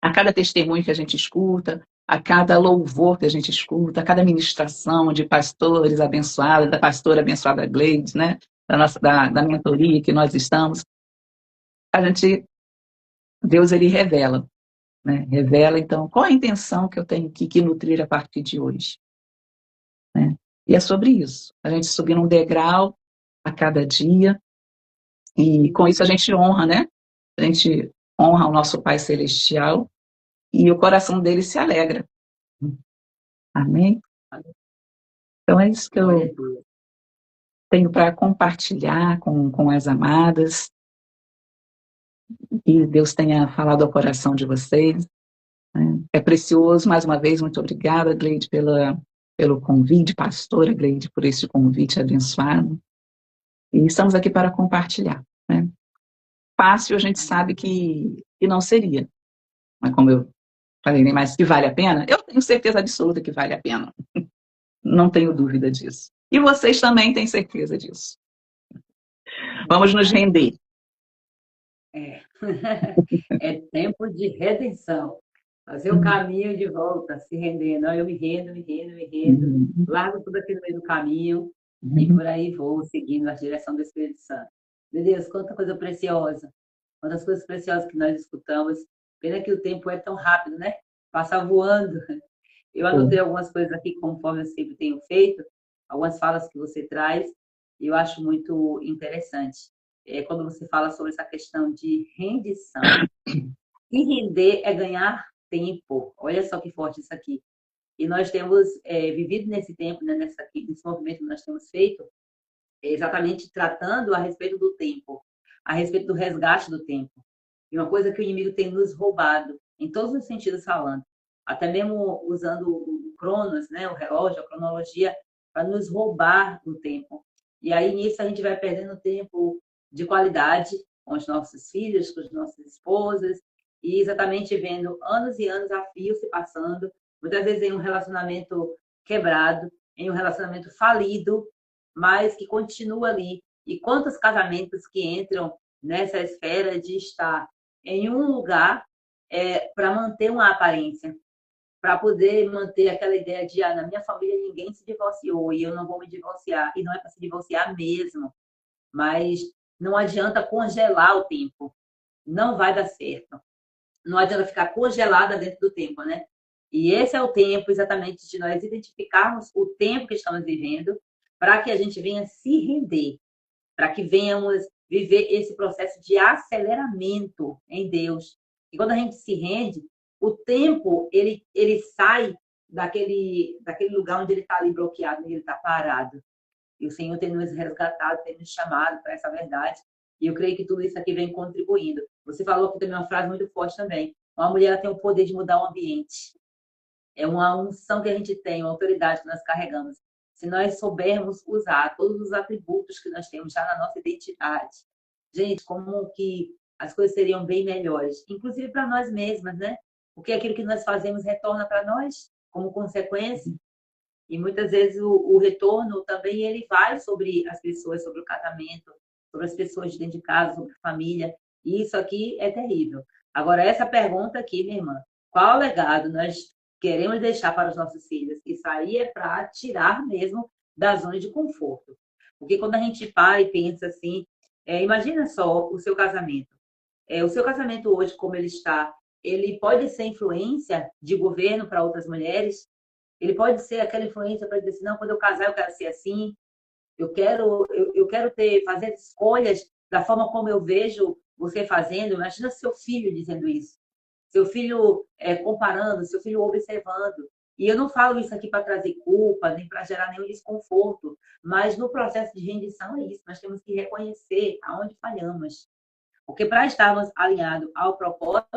a cada testemunho que a gente escuta, a cada louvor que a gente escuta, a cada ministração de pastores abençoados, da pastora abençoada Gleide, né? Da mentoria que nós estamos, Deus, ele revela, né? Revela, então, qual a intenção que eu tenho que nutrir a partir de hoje, né? E é sobre isso, a gente subir um degrau a cada dia, e com isso a gente honra, né? A gente honra o nosso Pai Celestial, e o coração dele se alegra. Amém? Então é isso que eu tenho para compartilhar com as amadas, e Deus tenha falado ao coração de vocês, né? É precioso, mais uma vez, muito obrigada, Gleide, pelo convite, pastora Gleide, por esse convite abençoado. E estamos aqui para compartilhar, né? Fácil a gente sabe que não seria, mas como eu falei, né, mas que vale a pena? Eu tenho certeza absoluta que vale a pena. Não tenho dúvida disso. E vocês também têm certeza disso. Vamos nos render. É tempo de redenção. Fazer o caminho de volta, se render. Não, eu me rendo, me rendo, me rendo. Largo tudo aqui no meio do caminho e por aí vou, seguindo a direção do Espírito Santo. Meu Deus, quanta coisa preciosa. Quantas coisas preciosas que nós escutamos. Pena que o tempo é tão rápido, né? Passa voando. Eu anotei algumas coisas aqui, conforme eu sempre tenho feito, algumas falas que você traz, e eu acho muito interessante. Quando você fala sobre essa questão de rendição. E render é ganhar tempo. Olha só que forte isso aqui. E nós temos vivido nesse tempo, né, nesse movimento que nós temos feito, exatamente tratando a respeito do tempo, a respeito do resgate do tempo. E uma coisa que o inimigo tem nos roubado, em todos os sentidos falando, até mesmo usando o Cronos, né, o relógio, a cronologia, para nos roubar o tempo. E aí, nisso, a gente vai perdendo tempo de qualidade com os nossos filhos, com as nossas esposas, e exatamente vendo anos e anos a fio se passando, muitas vezes em um relacionamento quebrado, em um relacionamento falido, mas que continua ali. E quantos casamentos que entram nessa esfera de estar em um lugar para manter uma aparência, para poder manter aquela ideia de na minha família ninguém se divorciou e eu não vou me divorciar. E não é para se divorciar mesmo, mas não adianta congelar o tempo. Não vai dar certo. Não adianta ficar congelada dentro do tempo, né? E esse é o tempo exatamente de nós identificarmos o tempo que estamos vivendo para que a gente venha se render, para que venhamos viver esse processo de aceleramento em Deus. E quando a gente se rende, o tempo ele sai daquele lugar onde ele está ali bloqueado, onde ele está parado. E o Senhor tem nos resgatado, tem nos chamado para essa verdade. E eu creio que tudo isso aqui vem contribuindo. Você falou que também uma frase muito forte também. Uma mulher tem o poder de mudar o ambiente. É uma unção que a gente tem, uma autoridade que nós carregamos. Se nós soubermos usar todos os atributos que nós temos já na nossa identidade, gente, como que as coisas seriam bem melhores, inclusive para nós mesmas, né? Porque aquilo que nós fazemos retorna para nós como consequência. E muitas vezes o retorno também ele vai sobre as pessoas, sobre o casamento, sobre as pessoas de dentro de casa, sobre a família. E isso aqui é terrível. Agora, essa pergunta aqui, minha irmã, qual legado nós queremos deixar para os nossos filhos? Isso aí é para tirar mesmo da zona de conforto. Porque quando a gente para e pensa assim, imagina só o seu casamento. O seu casamento hoje, como ele está, ele pode ser influência de governo para outras mulheres? Ele pode ser aquela influência para dizer assim, não, quando eu casar eu quero ser assim, eu quero fazer escolhas da forma como eu vejo você fazendo. Imagina seu filho dizendo isso, seu filho comparando, seu filho observando. E eu não falo isso aqui para trazer culpa, nem para gerar nenhum desconforto, mas no processo de rendição é isso, nós temos que reconhecer aonde falhamos. Porque para estarmos alinhados ao propósito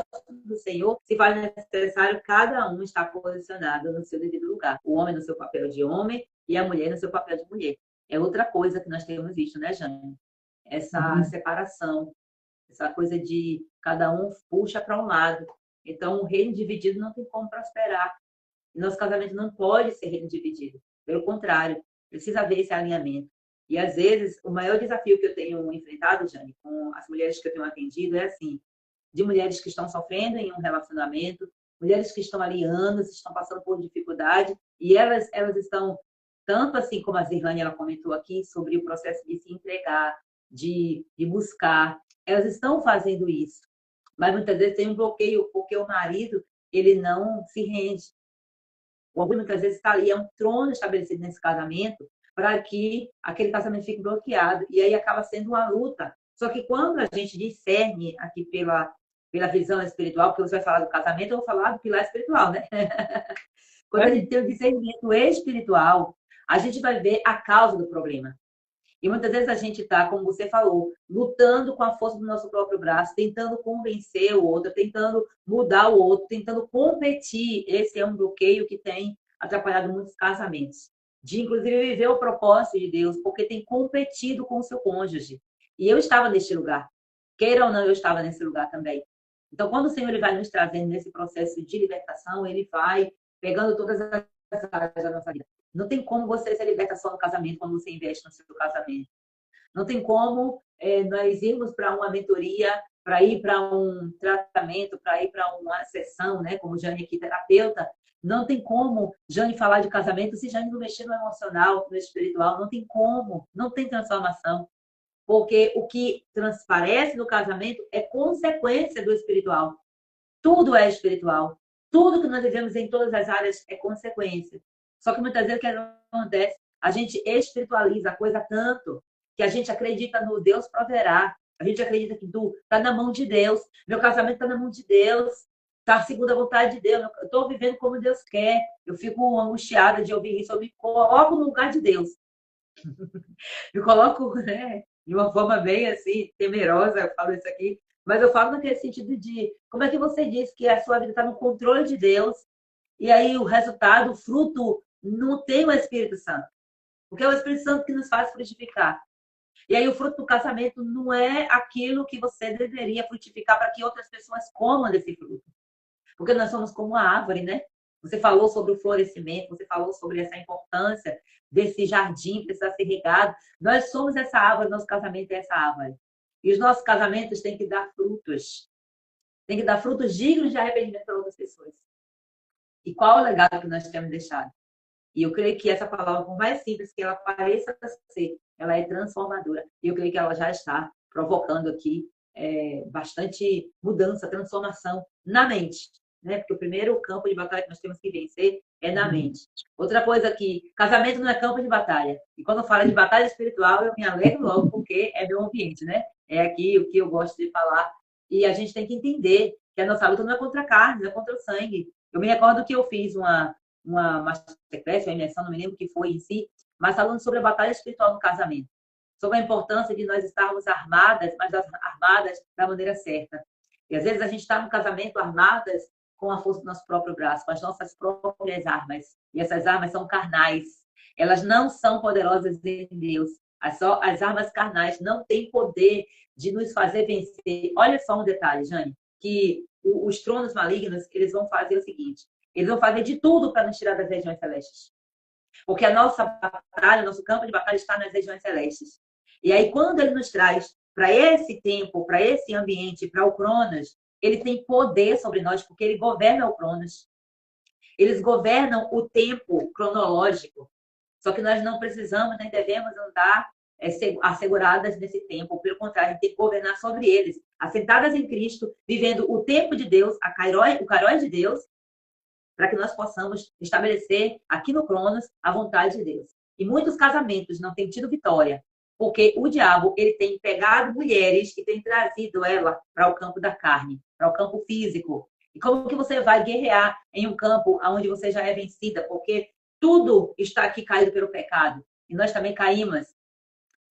do Senhor, se faz necessário cada um estar posicionado no seu devido lugar. O homem no seu papel de homem e a mulher no seu papel de mulher. É outra coisa que nós temos visto, né, Jane? Essa separação, essa coisa de cada um puxa para um lado. Então, o reino dividido não tem como prosperar. E nosso casamento não pode ser reino dividido. Pelo contrário, precisa haver esse alinhamento. E, às vezes, o maior desafio que eu tenho enfrentado, Jane, com as mulheres que eu tenho atendido é assim, de mulheres que estão sofrendo em um relacionamento, mulheres que estão ali anos, estão passando por dificuldade, e elas estão, tanto assim como a Zirlane, ela comentou aqui, sobre o processo de se entregar, de buscar, elas estão fazendo isso. Mas, muitas vezes, tem um bloqueio, porque o marido, ele não se rende. O orgulho, muitas vezes, está ali, é um trono estabelecido nesse casamento, para que aquele casamento fique bloqueado. E aí acaba sendo uma luta. Só que quando a gente discerne aqui pela visão espiritual, porque você vai falar do casamento, eu vou falar do pilar espiritual, né? Quando a gente tem o discernimento espiritual, a gente vai ver a causa do problema. E muitas vezes a gente está, como você falou, lutando com a força do nosso próprio braço, tentando convencer o outro, tentando mudar o outro, tentando competir. Esse é um bloqueio que tem atrapalhado muitos casamentos. De, inclusive, viver o propósito de Deus, porque tem competido com o seu cônjuge. E eu estava neste lugar. Queira ou não, eu estava nesse lugar também. Então, quando o Senhor ele vai nos trazendo nesse processo de libertação, ele vai pegando todas as áreas da nossa vida. Não tem como você ser liberta só no casamento, quando você investe no seu casamento. Não tem como nós irmos para uma mentoria, para ir para um tratamento, para ir para uma sessão, né? Como Jane aqui, terapeuta. Não tem como Jane falar de casamento se Jane não mexer no emocional, no espiritual. Não tem como, não tem transformação. Porque o que transparece no casamento é consequência do espiritual. Tudo é espiritual. Tudo que nós vivemos em todas as áreas é consequência. Só que muitas vezes o que acontece? A gente espiritualiza a coisa tanto que a gente acredita no Deus proverá. A gente acredita que está na mão de Deus. Meu casamento está na mão de Deus. Está segundo a vontade de Deus. Eu estou vivendo como Deus quer. Eu fico angustiada de ouvir isso. Eu me coloco no lugar de Deus. Me coloco, né, de uma forma bem assim, temerosa, eu falo isso aqui. Mas eu falo naquele sentido de como é que você diz que a sua vida está no controle de Deus e aí o resultado, o fruto, não tem o Espírito Santo. Porque é o Espírito Santo que nos faz frutificar. E aí o fruto do casamento não é aquilo que você deveria frutificar para que outras pessoas comam desse fruto. Porque nós somos como a árvore, né? Você falou sobre o florescimento, você falou sobre essa importância desse jardim precisar ser regado. Nós somos essa árvore, nosso casamento é essa árvore. E os nossos casamentos têm que dar frutos. Tem que dar frutos dignos de arrependimento para outras pessoas. E qual o legado que nós temos deixado? E eu creio que essa palavra, por mais simples que ela pareça ser, ela é transformadora. E eu creio que ela já está provocando aqui bastante mudança, transformação na mente. Né? Porque o primeiro campo de batalha que nós temos que vencer é na mente. Outra coisa que casamento não é campo de batalha. E quando fala de batalha espiritual, eu me alegro logo, porque é meu ambiente, né? É aqui o que eu gosto de falar. E a gente tem que entender que a nossa luta não é contra a carne, não é contra o sangue. Eu me recordo que eu fiz uma uma masterclass, uma imersão, não me lembro o que foi em si, mas falando sobre a batalha espiritual no casamento. Sobre a importância de nós estarmos armadas, mas armadas da maneira certa. E às vezes a gente está no casamento armadas com a força do nosso próprio braço, com as nossas próprias armas. E essas armas são carnais. Elas não são poderosas em Deus. As armas carnais não têm poder de nos fazer vencer. Olha só um detalhe, Jane, que os tronos malignos, eles vão fazer o seguinte, eles vão fazer de tudo para nos tirar das regiões celestes. Porque a nossa batalha, o nosso campo de batalha está nas regiões celestes. E aí, quando ele nos traz para esse tempo, para esse ambiente, para o Cronos, ele tem poder sobre nós, porque ele governa o Cronos. Eles governam o tempo cronológico. Só que nós não precisamos, nem devemos andar asseguradas nesse tempo. Pelo contrário, a gente tem que governar sobre eles. Assentadas em Cristo, vivendo o tempo de Deus, o Kairos de Deus, para que nós possamos estabelecer aqui no Cronos a vontade de Deus. E muitos casamentos não têm tido vitória, porque o diabo ele tem pegado mulheres e tem trazido ela para o campo da carne, para o campo físico. E como que você vai guerrear em um campo onde você já é vencida? Porque tudo está aqui caído pelo pecado. E nós também caímos.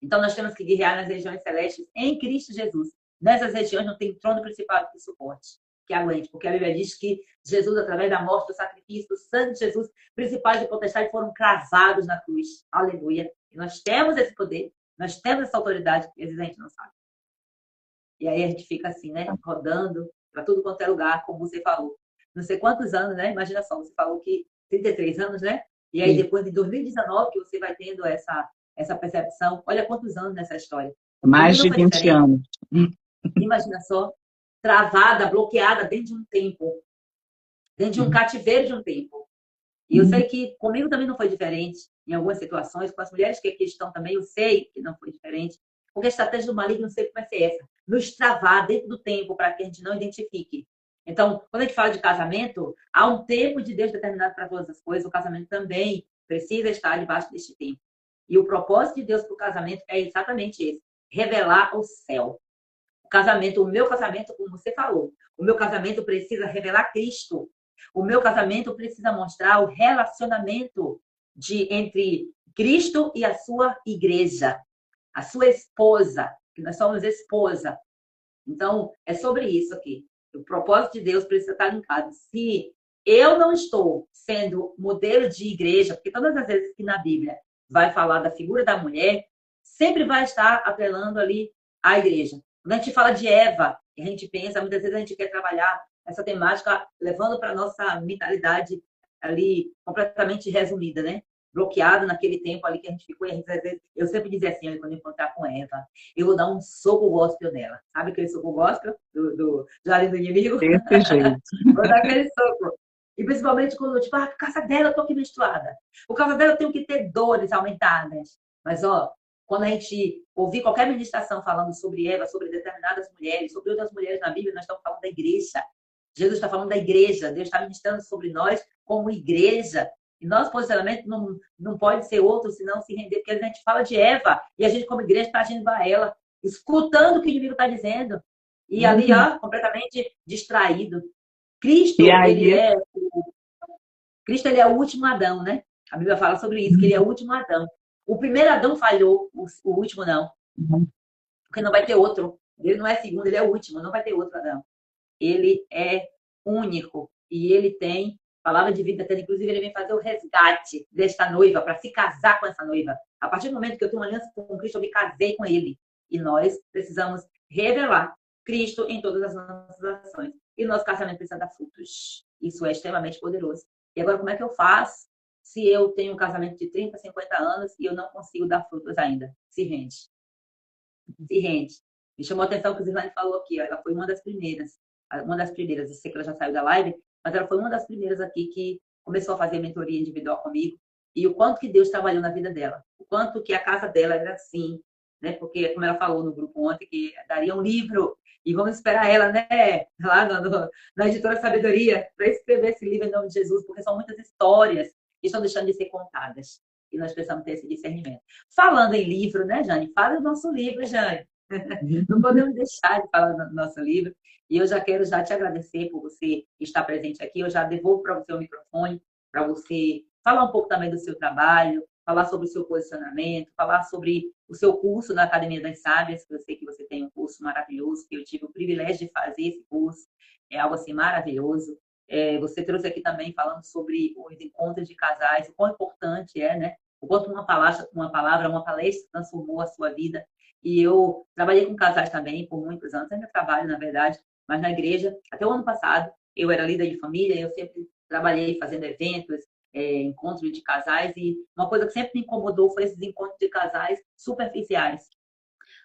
Então nós temos que guerrear nas regiões celestes em Cristo Jesus. Nessas regiões não tem trono principal de suporte que aguente, porque a Bíblia diz que Jesus, através da morte, do sacrifício, do sangue de Jesus, principais e potestades foram cravados na cruz. Aleluia. E nós temos esse poder, nós temos essa autoridade, e às vezes a gente não sabe. E aí a gente fica assim, né? Rodando para tudo quanto é lugar, como você falou. Não sei quantos anos, né? Imagina só, você falou que 33 anos, né? E aí depois de 2019 que você vai tendo essa percepção. Olha quantos anos nessa história. Mais de 20 anos. Imagina só, travada, bloqueada dentro de um tempo. Dentro de um cativeiro de um tempo. E eu sei que comigo também não foi diferente. Em algumas situações, com as mulheres que aqui estão também, eu sei que não foi diferente. Porque a estratégia do maligno sempre vai ser essa. Nos travar dentro do tempo para que a gente não identifique. Então, quando a gente fala de casamento, há um tempo de Deus determinado para todas as coisas. O casamento também precisa estar debaixo deste tempo. E o propósito de Deus para o casamento é exatamente esse. Revelar o céu. O casamento, o meu casamento, como você falou, o meu casamento precisa revelar Cristo. O meu casamento precisa mostrar o relacionamento entre Cristo e a sua igreja, a sua esposa, que nós somos esposa. Então, é sobre isso aqui. O propósito de Deus precisa estar linkado. Se eu não estou sendo modelo de igreja, porque todas as vezes que na Bíblia vai falar da figura da mulher, sempre vai estar atrelando ali a igreja. Quando a gente fala de Eva, a gente pensa, muitas vezes a gente quer trabalhar essa temática levando para a nossa mentalidade ali completamente resumida, né? Bloqueado naquele tempo ali que a gente ficou. E às vezes, eu sempre dizia assim, quando eu encontrar com Eva, eu vou dar um soco gospel nela. Sabe aquele soco gospel do Jardim do Inimigo? Desse jeito. Vou dar aquele soco. E principalmente quando, tipo, por causa dela eu tô aqui menstruada. Por causa dela eu tenho que ter dores aumentadas. Mas, ó, quando a gente ouvir qualquer ministração falando sobre Eva, sobre determinadas mulheres, sobre outras mulheres na Bíblia, nós estamos falando da igreja. Jesus está falando da igreja. Deus está ministrando sobre nós como igreja. E nosso posicionamento não pode ser outro, senão se render. Porque a gente fala de Eva e a gente, como igreja, está agindo a ela, escutando o que o inimigo está dizendo. E ali, ó, completamente distraído. Cristo, Cristo, ele é o último Adão, né? A Bíblia fala sobre isso, que ele é o último Adão. O primeiro Adão falhou, o último não. Porque não vai ter outro. Ele não é segundo, ele é o último, não vai ter outro Adão. Ele é único. E ele tem palavra de vida, inclusive ele vem fazer o resgate desta noiva, para se casar com essa noiva. A partir do momento que eu tenho uma aliança com Cristo, eu me casei com ele. E nós precisamos revelar Cristo em todas as nossas ações. E o nosso casamento precisa dar frutos. Isso é extremamente poderoso. E agora, como é que eu faço se eu tenho um casamento de 30, 50 anos e eu não consigo dar frutos ainda? Se rende. Se rende. Me chamou a atenção que o Zilane falou aqui. Ela foi uma das primeiras. Eu sei que ela já saiu da live, mas ela foi uma das primeiras aqui que começou a fazer mentoria individual comigo. E o quanto que Deus trabalhou na vida dela. O quanto que a casa dela era assim, né? Porque, como ela falou no grupo ontem, que daria um livro. E vamos esperar ela, né? Lá na Editora Sabedoria, para escrever esse livro em nome de Jesus, porque são muitas histórias que estão deixando de ser contadas. E nós precisamos ter esse discernimento. Falando em livro, né, Jane? Fala do nosso livro, Jane. Não podemos deixar de falar do nosso livro. E eu já quero te agradecer por você estar presente aqui. Eu já devolvo para você o microfone para você falar um pouco também do seu trabalho, falar sobre o seu posicionamento, falar sobre o seu curso na Academia das Sábias, que eu sei que você tem um curso maravilhoso, que eu tive o privilégio de fazer esse curso, é algo assim maravilhoso. Você trouxe aqui também falando sobre os encontros de casais, o quão importante é, né? O quanto uma palestra transformou a sua vida. E eu trabalhei com casais também por muitos anos, ainda trabalho, na verdade, mas na igreja, até o ano passado, eu era líder de família, eu sempre trabalhei fazendo eventos, encontros de casais, e uma coisa que sempre me incomodou foi esses encontros de casais superficiais,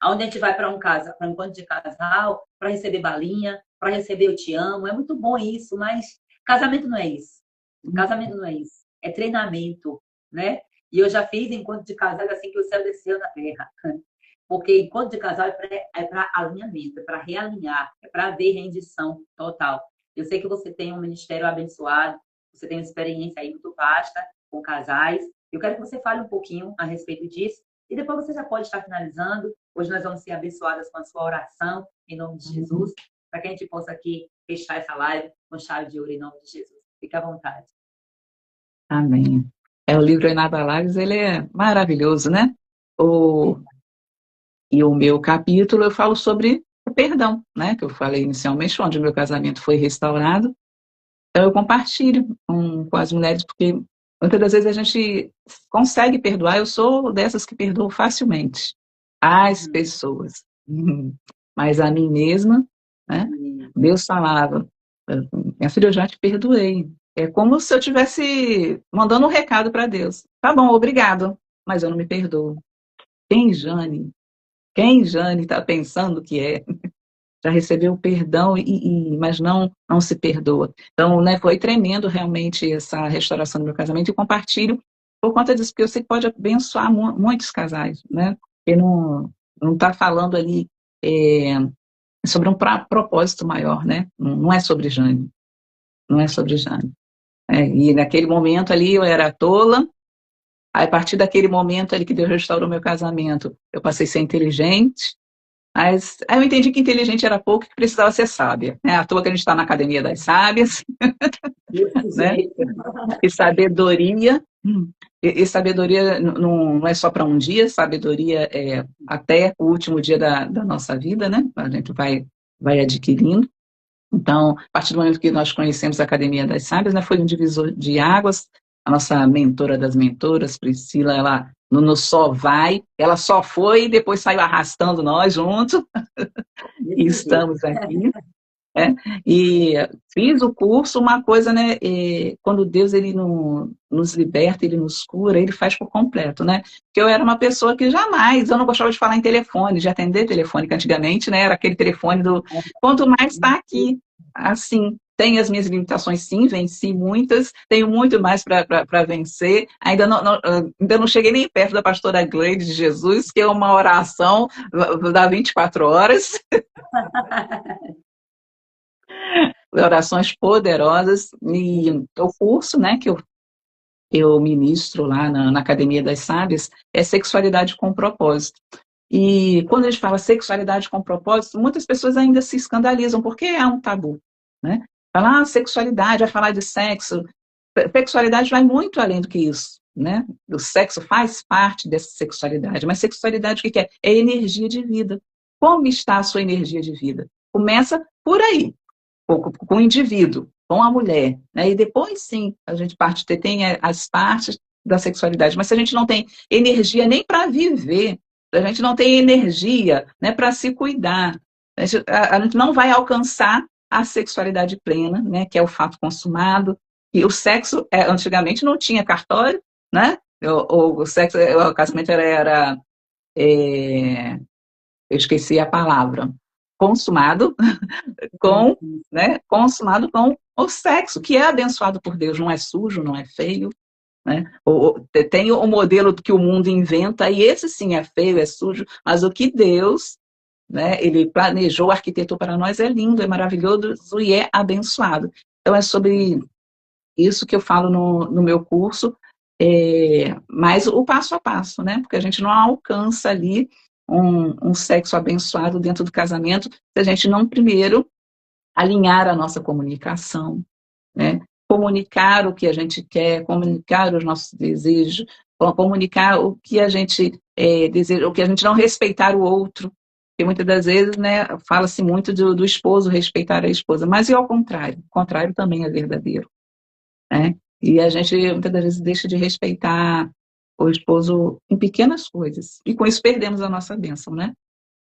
onde a gente vai para um encontro de casal, para receber balinha, para receber eu te amo. É muito bom isso, mas casamento não é isso. Casamento não é isso. É treinamento, né? E eu já fiz encontro de casais assim que o céu desceu na terra. Porque encontro de casal é para alinhamento, é para realinhar, é para haver rendição total. Eu sei que você tem um ministério abençoado, você tem uma experiência aí muito vasta com casais. Eu quero que você fale um pouquinho a respeito disso. E depois você já pode estar finalizando. Hoje nós vamos ser abençoadas com a sua oração, em nome de Jesus, para que a gente possa aqui fechar essa live com chave de ouro, em nome de Jesus. Fique à vontade. Amém. O livro Inabaláveis, ele é maravilhoso, né? E o meu capítulo eu falo sobre o perdão, né? Que eu falei inicialmente, onde o meu casamento foi restaurado. Então eu compartilho com as mulheres, porque muitas das vezes a gente consegue perdoar. Eu sou dessas que perdoo facilmente as pessoas, mas a mim mesma, né? Deus falava, minha filha, eu já te perdoei. É como se eu estivesse mandando um recado para Deus. Tá bom, obrigado, mas eu não me perdoo. Quem, Jane? Quem, Jane, está pensando que é? Já recebeu perdão, mas não se perdoa. Então, né, foi tremendo realmente essa restauração do meu casamento, e compartilho por conta disso, porque eu sei que pode abençoar muitos casais, né? Porque não está falando ali sobre um propósito maior, né? Não é sobre Jane, não é sobre Jane. E naquele momento ali eu era tola. Aí, a partir daquele momento ali que Deus restaurou meu casamento, eu passei a ser inteligente. Mas aí eu entendi que inteligente era pouco e que precisava ser sábia. Né? À toa que a gente está na Academia das Sábias. Né? E sabedoria. E sabedoria não é só para um dia, sabedoria é até o último dia da nossa vida, né? A gente vai adquirindo. Então, a partir do momento que nós conhecemos a Academia das Sábias, né, foi um divisor de águas. A nossa mentora das mentoras, Priscila, ela no só vai, ela só foi e depois saiu arrastando nós juntos. E estamos aqui. E fiz o curso, uma coisa, né? Quando Deus ele nos liberta, ele nos cura, ele faz por completo, né? Porque eu era uma pessoa que eu não gostava de falar em telefone, de atender telefone, que antigamente, né? Era aquele telefone do quanto mais está aqui, assim. Tenho as minhas limitações, sim, venci muitas, tenho muito mais para vencer. Ainda não cheguei nem perto da pastora Gleide de Jesus, que é uma oração da 24 horas. Orações poderosas, e o curso, né, que eu ministro lá na Academia das Sábias é Sexualidade com Propósito. E quando a gente fala sexualidade com propósito, muitas pessoas ainda se escandalizam, porque é um tabu, né? Falar sexualidade, vai falar de sexo. Sexualidade vai muito além do que isso, né? O sexo faz parte dessa sexualidade, mas sexualidade o que é? É energia de vida. Como está a sua energia de vida? Começa por aí, com o indivíduo, com a mulher, né? E depois sim, a gente tem as partes da sexualidade, mas se a gente não tem energia nem para viver, a gente não tem energia, né, para se cuidar, a gente não vai alcançar a sexualidade plena, né, que é o fato consumado. E o sexo, antigamente não tinha cartório, né? O casamento era eu esqueci a palavra, consumado consumado com o sexo, que é abençoado por Deus, não é sujo, não é feio, né? Tem o modelo que o mundo inventa, e esse sim é feio, é sujo, mas o que Deus, né, ele planejou, arquitetou para nós, é lindo, é maravilhoso e é abençoado. Então é sobre isso que eu falo no meu curso, mas o passo a passo, né? Porque a gente não alcança ali um sexo abençoado dentro do casamento se a gente não primeiro alinhar a nossa comunicação, né? comunicar o que a gente quer, comunicar os nossos desejos, comunicar o que a gente deseja, o que a gente não respeitar o outro. Porque muitas das vezes, né, fala-se muito do esposo respeitar a esposa, mas e ao contrário? O contrário também é verdadeiro, né? E a gente muitas das vezes deixa de respeitar o esposo em pequenas coisas, e com isso perdemos a nossa bênção, né?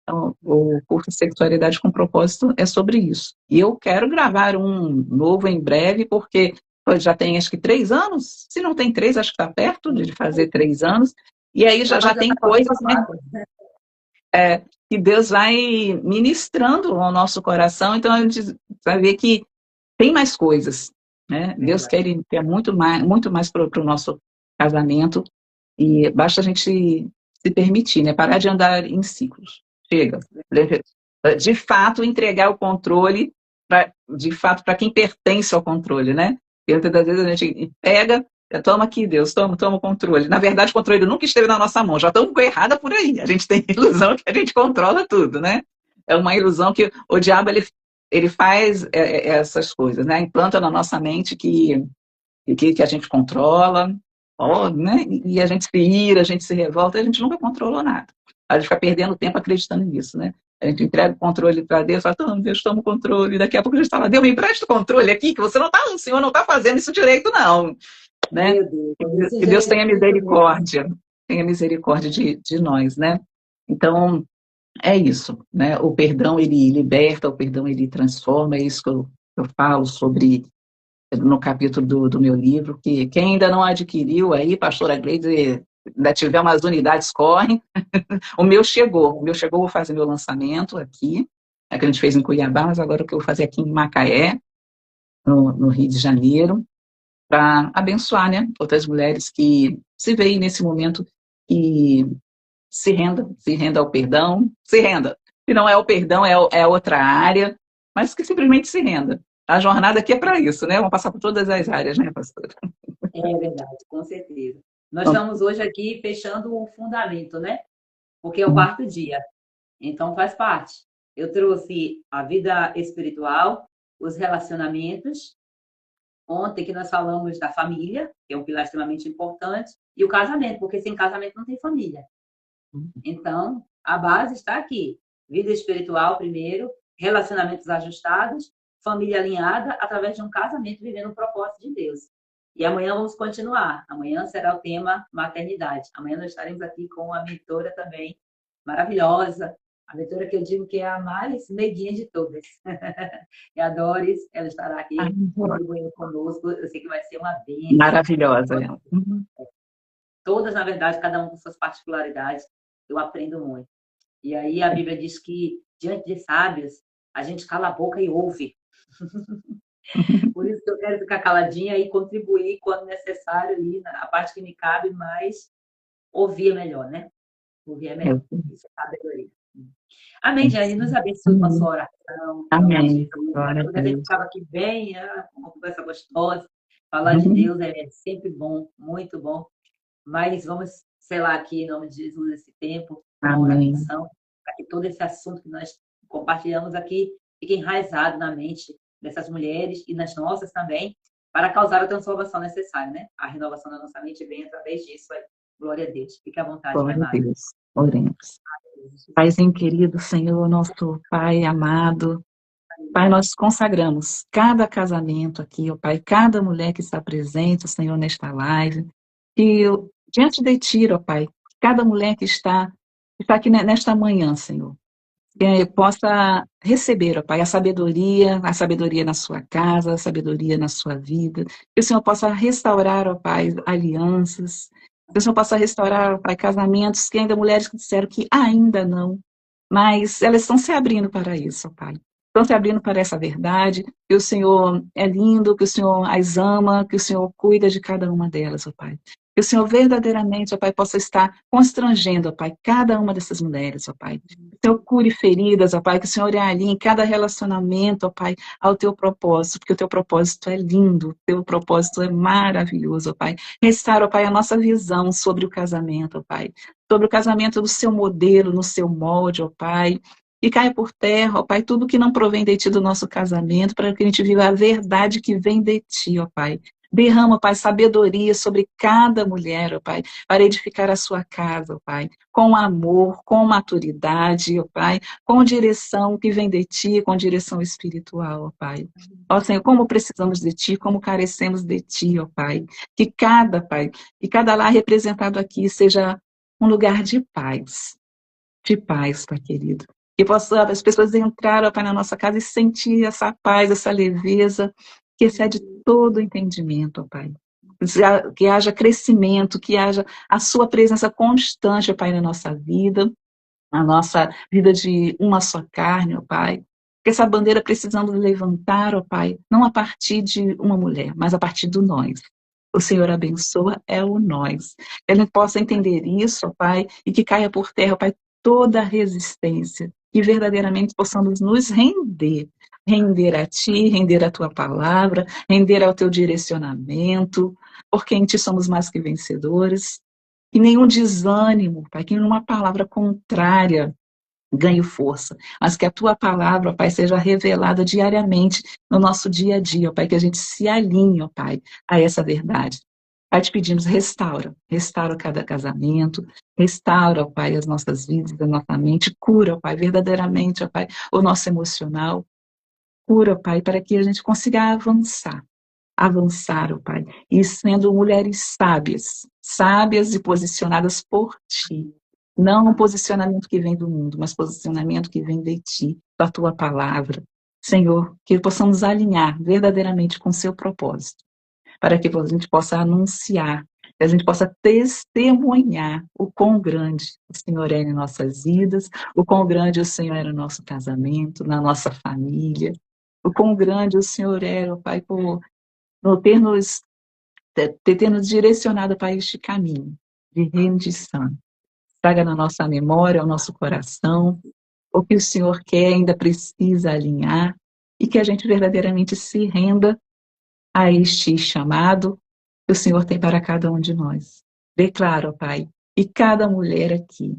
Então, o curso Sexualidade com Propósito é sobre isso. E eu quero gravar um novo em breve, porque já tem acho que 3 anos, se não tem 3, acho que está perto de fazer 3 anos, e aí já tem coisas, né, que Deus vai ministrando ao nosso coração, então a gente vai ver que tem mais coisas, né? Deus quer muito mais para o nosso casamento, e basta a gente se permitir, né? Parar de andar em ciclos. Chega. De fato, entregar o controle, de fato, para quem pertence ao controle, né? E muitas das vezes a gente pega, toma aqui, Deus, toma o controle. Na verdade, o controle nunca esteve na nossa mão, já estamos com errada por aí. A gente tem a ilusão que a gente controla tudo, né? É uma ilusão que o diabo, ele faz essas coisas, né? Implanta na nossa mente que a gente controla, né? E a gente se ira, a gente se revolta, e a gente nunca controlou nada. A gente fica perdendo tempo acreditando nisso, né? A gente entrega o controle para Deus, fala, Deus, toma o controle. Daqui a pouco a gente fala, Deus, me empresta o controle aqui, que o Senhor não está fazendo isso direito, não. Né? Que Deus tenha misericórdia, de nós, né? Então, é isso, né? O perdão, ele liberta, o perdão, ele transforma, é isso que eu falo sobre no capítulo do meu livro, que quem ainda não adquiriu aí, pastora Gleide, ainda tiver umas unidades, correm. O meu chegou, vou fazer meu lançamento aqui, que a gente fez em Cuiabá, mas agora o que eu vou fazer aqui em Macaé, no Rio de Janeiro, para abençoar, né, outras mulheres que se veem nesse momento e se renda ao perdão, se renda. Se não é o perdão, é outra área, mas que simplesmente se renda. A jornada aqui é para isso, né? Vamos passar por todas as áreas, né, pastora? É verdade, com certeza. Nós estamos hoje aqui fechando o fundamento, né? Porque é o 4º dia. Então, faz parte. Eu trouxe a vida espiritual, os relacionamentos. Ontem que nós falamos da família, que é um pilar extremamente importante, e o casamento, porque sem casamento não tem família. Então, a base está aqui. Vida espiritual primeiro, relacionamentos ajustados, família alinhada, através de um casamento vivendo o propósito de Deus. E amanhã vamos continuar. Amanhã será o tema maternidade. Amanhã nós estaremos aqui com a mentora também, maravilhosa. A mentora que eu digo que é a mais meiguinha de todas. É a Doris, ela estará aqui contribuindo conosco. Eu sei que vai ser uma bênção. Maravilhosa, ela. Todas, na verdade, cada um com suas particularidades. Eu aprendo muito. E aí a Bíblia diz que, diante de sábios, a gente cala a boca e ouve. Por isso que eu quero ficar caladinha e contribuir quando necessário ali, a parte que me cabe, mas ouvir é melhor, né? Ouvir é melhor. Isso é sabedoria. Amém, Jane. Nos abençoe com a sua oração. Amém. Quando a gente ficava aqui bem, uma conversa gostosa. Falar de Deus é sempre bom, muito bom. Mas vamos selar aqui, em nome de Jesus, esse tempo, com oração, para que todo esse assunto que nós compartilhamos aqui fique enraizado na mente dessas mulheres e nas nossas também, para causar a transformação necessária, né? A renovação da nossa mente vem através disso. Glória a Deus. Fique à vontade, glória a Deus. Oremos. Paizinho querido, Senhor, nosso Pai amado, Pai, nós consagramos cada casamento aqui, ó Pai, cada mulher que está presente, Senhor, nesta live, e diante de Ti, ó Pai, cada mulher que está aqui nesta manhã, Senhor, que possa receber, ó Pai, a sabedoria na sua casa, a sabedoria na sua vida, que o Senhor possa restaurar, ó Pai, alianças, que o Senhor possa restaurar, ó Pai, casamentos, que ainda mulheres que disseram que ainda não, mas elas estão se abrindo para isso, ó Pai. Estão se abrindo para essa verdade, que o Senhor é lindo, que o Senhor as ama, que o Senhor cuida de cada uma delas, ó Pai. Que o Senhor verdadeiramente, ó Pai, possa estar constrangendo, ó Pai, cada uma dessas mulheres, ó Pai. Que o Senhor cure feridas, ó Pai, que o Senhor alinhe em cada relacionamento, ó Pai, ao Teu propósito, porque o Teu propósito é lindo, o Teu propósito é maravilhoso, ó Pai. Restaura, ó Pai, a nossa visão sobre o casamento, ó Pai. Sobre o casamento do Seu modelo, no Seu molde, ó Pai. E caia por terra, ó Pai, tudo que não provém de Ti do nosso casamento, para que a gente viva a verdade que vem de Ti, ó Pai. Derrama, Pai, sabedoria sobre cada mulher, ó Pai, para edificar a sua casa, ó Pai, com amor, com maturidade, ó Pai, com direção que vem de Ti, com direção espiritual, ó Pai. Ó Senhor, como precisamos de Ti, como carecemos de Ti, ó Pai. Que cada, Pai, e cada lar representado aqui seja um lugar de paz, Pai querido. Que possa as pessoas entrar, ó Pai, na nossa casa e sentir essa paz, essa leveza, que excede todo entendimento, ó Pai. Que haja crescimento, que haja a sua presença constante, ó Pai, na nossa vida de uma só carne, ó Pai. Que essa bandeira precisamos levantar, ó Pai, não a partir de uma mulher, mas a partir do nós. O Senhor abençoa é o nós. Que a gente possa entender isso, ó Pai, e que caia por terra, ó Pai, toda a resistência. Que verdadeiramente possamos nos render. Render a Ti, render a Tua palavra, render ao Teu direcionamento, porque em Ti somos mais que vencedores. Que nenhum desânimo, Pai, que nenhuma palavra contrária ganhe força, mas que a Tua palavra, Pai, seja revelada diariamente no nosso dia a dia, Pai, que a gente se alinhe, ó Pai, a essa verdade. Pai, te pedimos, restaura cada casamento, restaura, ó Pai, as nossas vidas, a nossa mente, cura, ó Pai, verdadeiramente, ó Pai, o nosso emocional, cura, ó Pai, para que a gente consiga avançar, ó Pai, e sendo mulheres sábias e posicionadas por Ti. Não um posicionamento que vem do mundo, mas posicionamento que vem de Ti, da Tua palavra. Senhor, que possamos alinhar verdadeiramente com o Seu propósito, para que a gente possa anunciar, que a gente possa testemunhar o quão grande o Senhor é em nossas vidas, o quão grande o Senhor é no nosso casamento, na nossa família, o quão grande o Senhor é, ó Pai, por ter nos direcionado para este caminho de rendição. Traga na nossa memória, ao nosso coração, o que o Senhor quer, ainda precisa alinhar, e que a gente verdadeiramente se renda a este chamado que o Senhor tem para cada um de nós. Declaro, ó Pai, e cada mulher aqui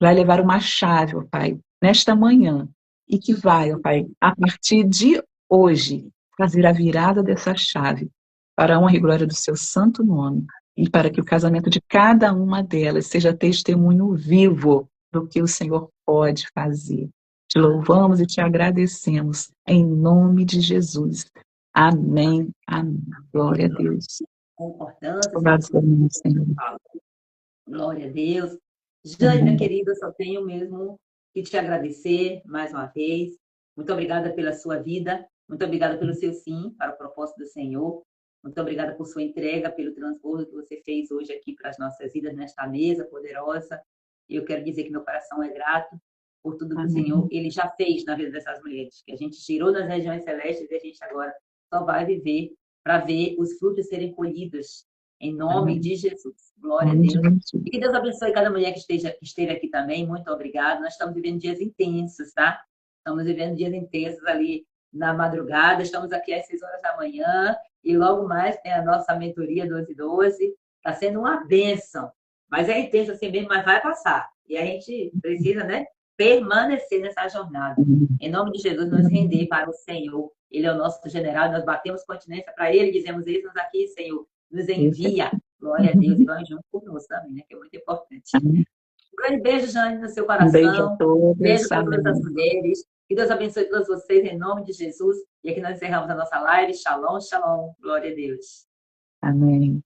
vai levar uma chave, ó Pai, nesta manhã, e que vai, ó Pai, a partir de hoje, fazer a virada dessa chave para a honra e glória do Seu santo nome, e para que o casamento de cada uma delas seja testemunho vivo do que o Senhor pode fazer. Te louvamos e te agradecemos, em nome de Jesus. Amém, amém. Glória a Deus. Concordância. Obrigado, Senhor. Glória a Deus. Jane, minha querida, eu só tenho mesmo que te agradecer mais uma vez. Muito obrigada pela sua vida. Muito obrigada pelo seu sim para o propósito do Senhor. Muito obrigada por sua entrega, pelo transbordo que você fez hoje aqui para as nossas vidas, nesta mesa poderosa. E eu quero dizer que meu coração é grato por tudo que o Senhor ele já fez na vida dessas mulheres, que a gente tirou das regiões celestes e a gente agora só vai viver para ver os frutos serem colhidos, em nome de Jesus. Glória a Deus. E que Deus abençoe cada mulher que esteja aqui também. Muito obrigada. Nós estamos vivendo dias intensos, tá? Estamos vivendo dias intensos ali na madrugada. Estamos aqui às 6 horas da manhã. E logo mais tem a nossa mentoria 1212. Está sendo uma bênção. Mas é intenso assim mesmo, mas vai passar. E a gente precisa, né, permanecer nessa jornada. Em nome de Jesus, nos render para o Senhor. Ele é o nosso general. Nós batemos continência para Ele. Dizemos isso aqui, Senhor. Nos envia. Glória a Deus. E vão junto conosco também, né, que é muito importante. Um grande beijo, Jane, no seu coração. Beijo para todas as mulheres. Que Deus abençoe todos vocês, em nome de Jesus. E aqui nós encerramos a nossa live. Shalom, shalom. Glória a Deus. Amém.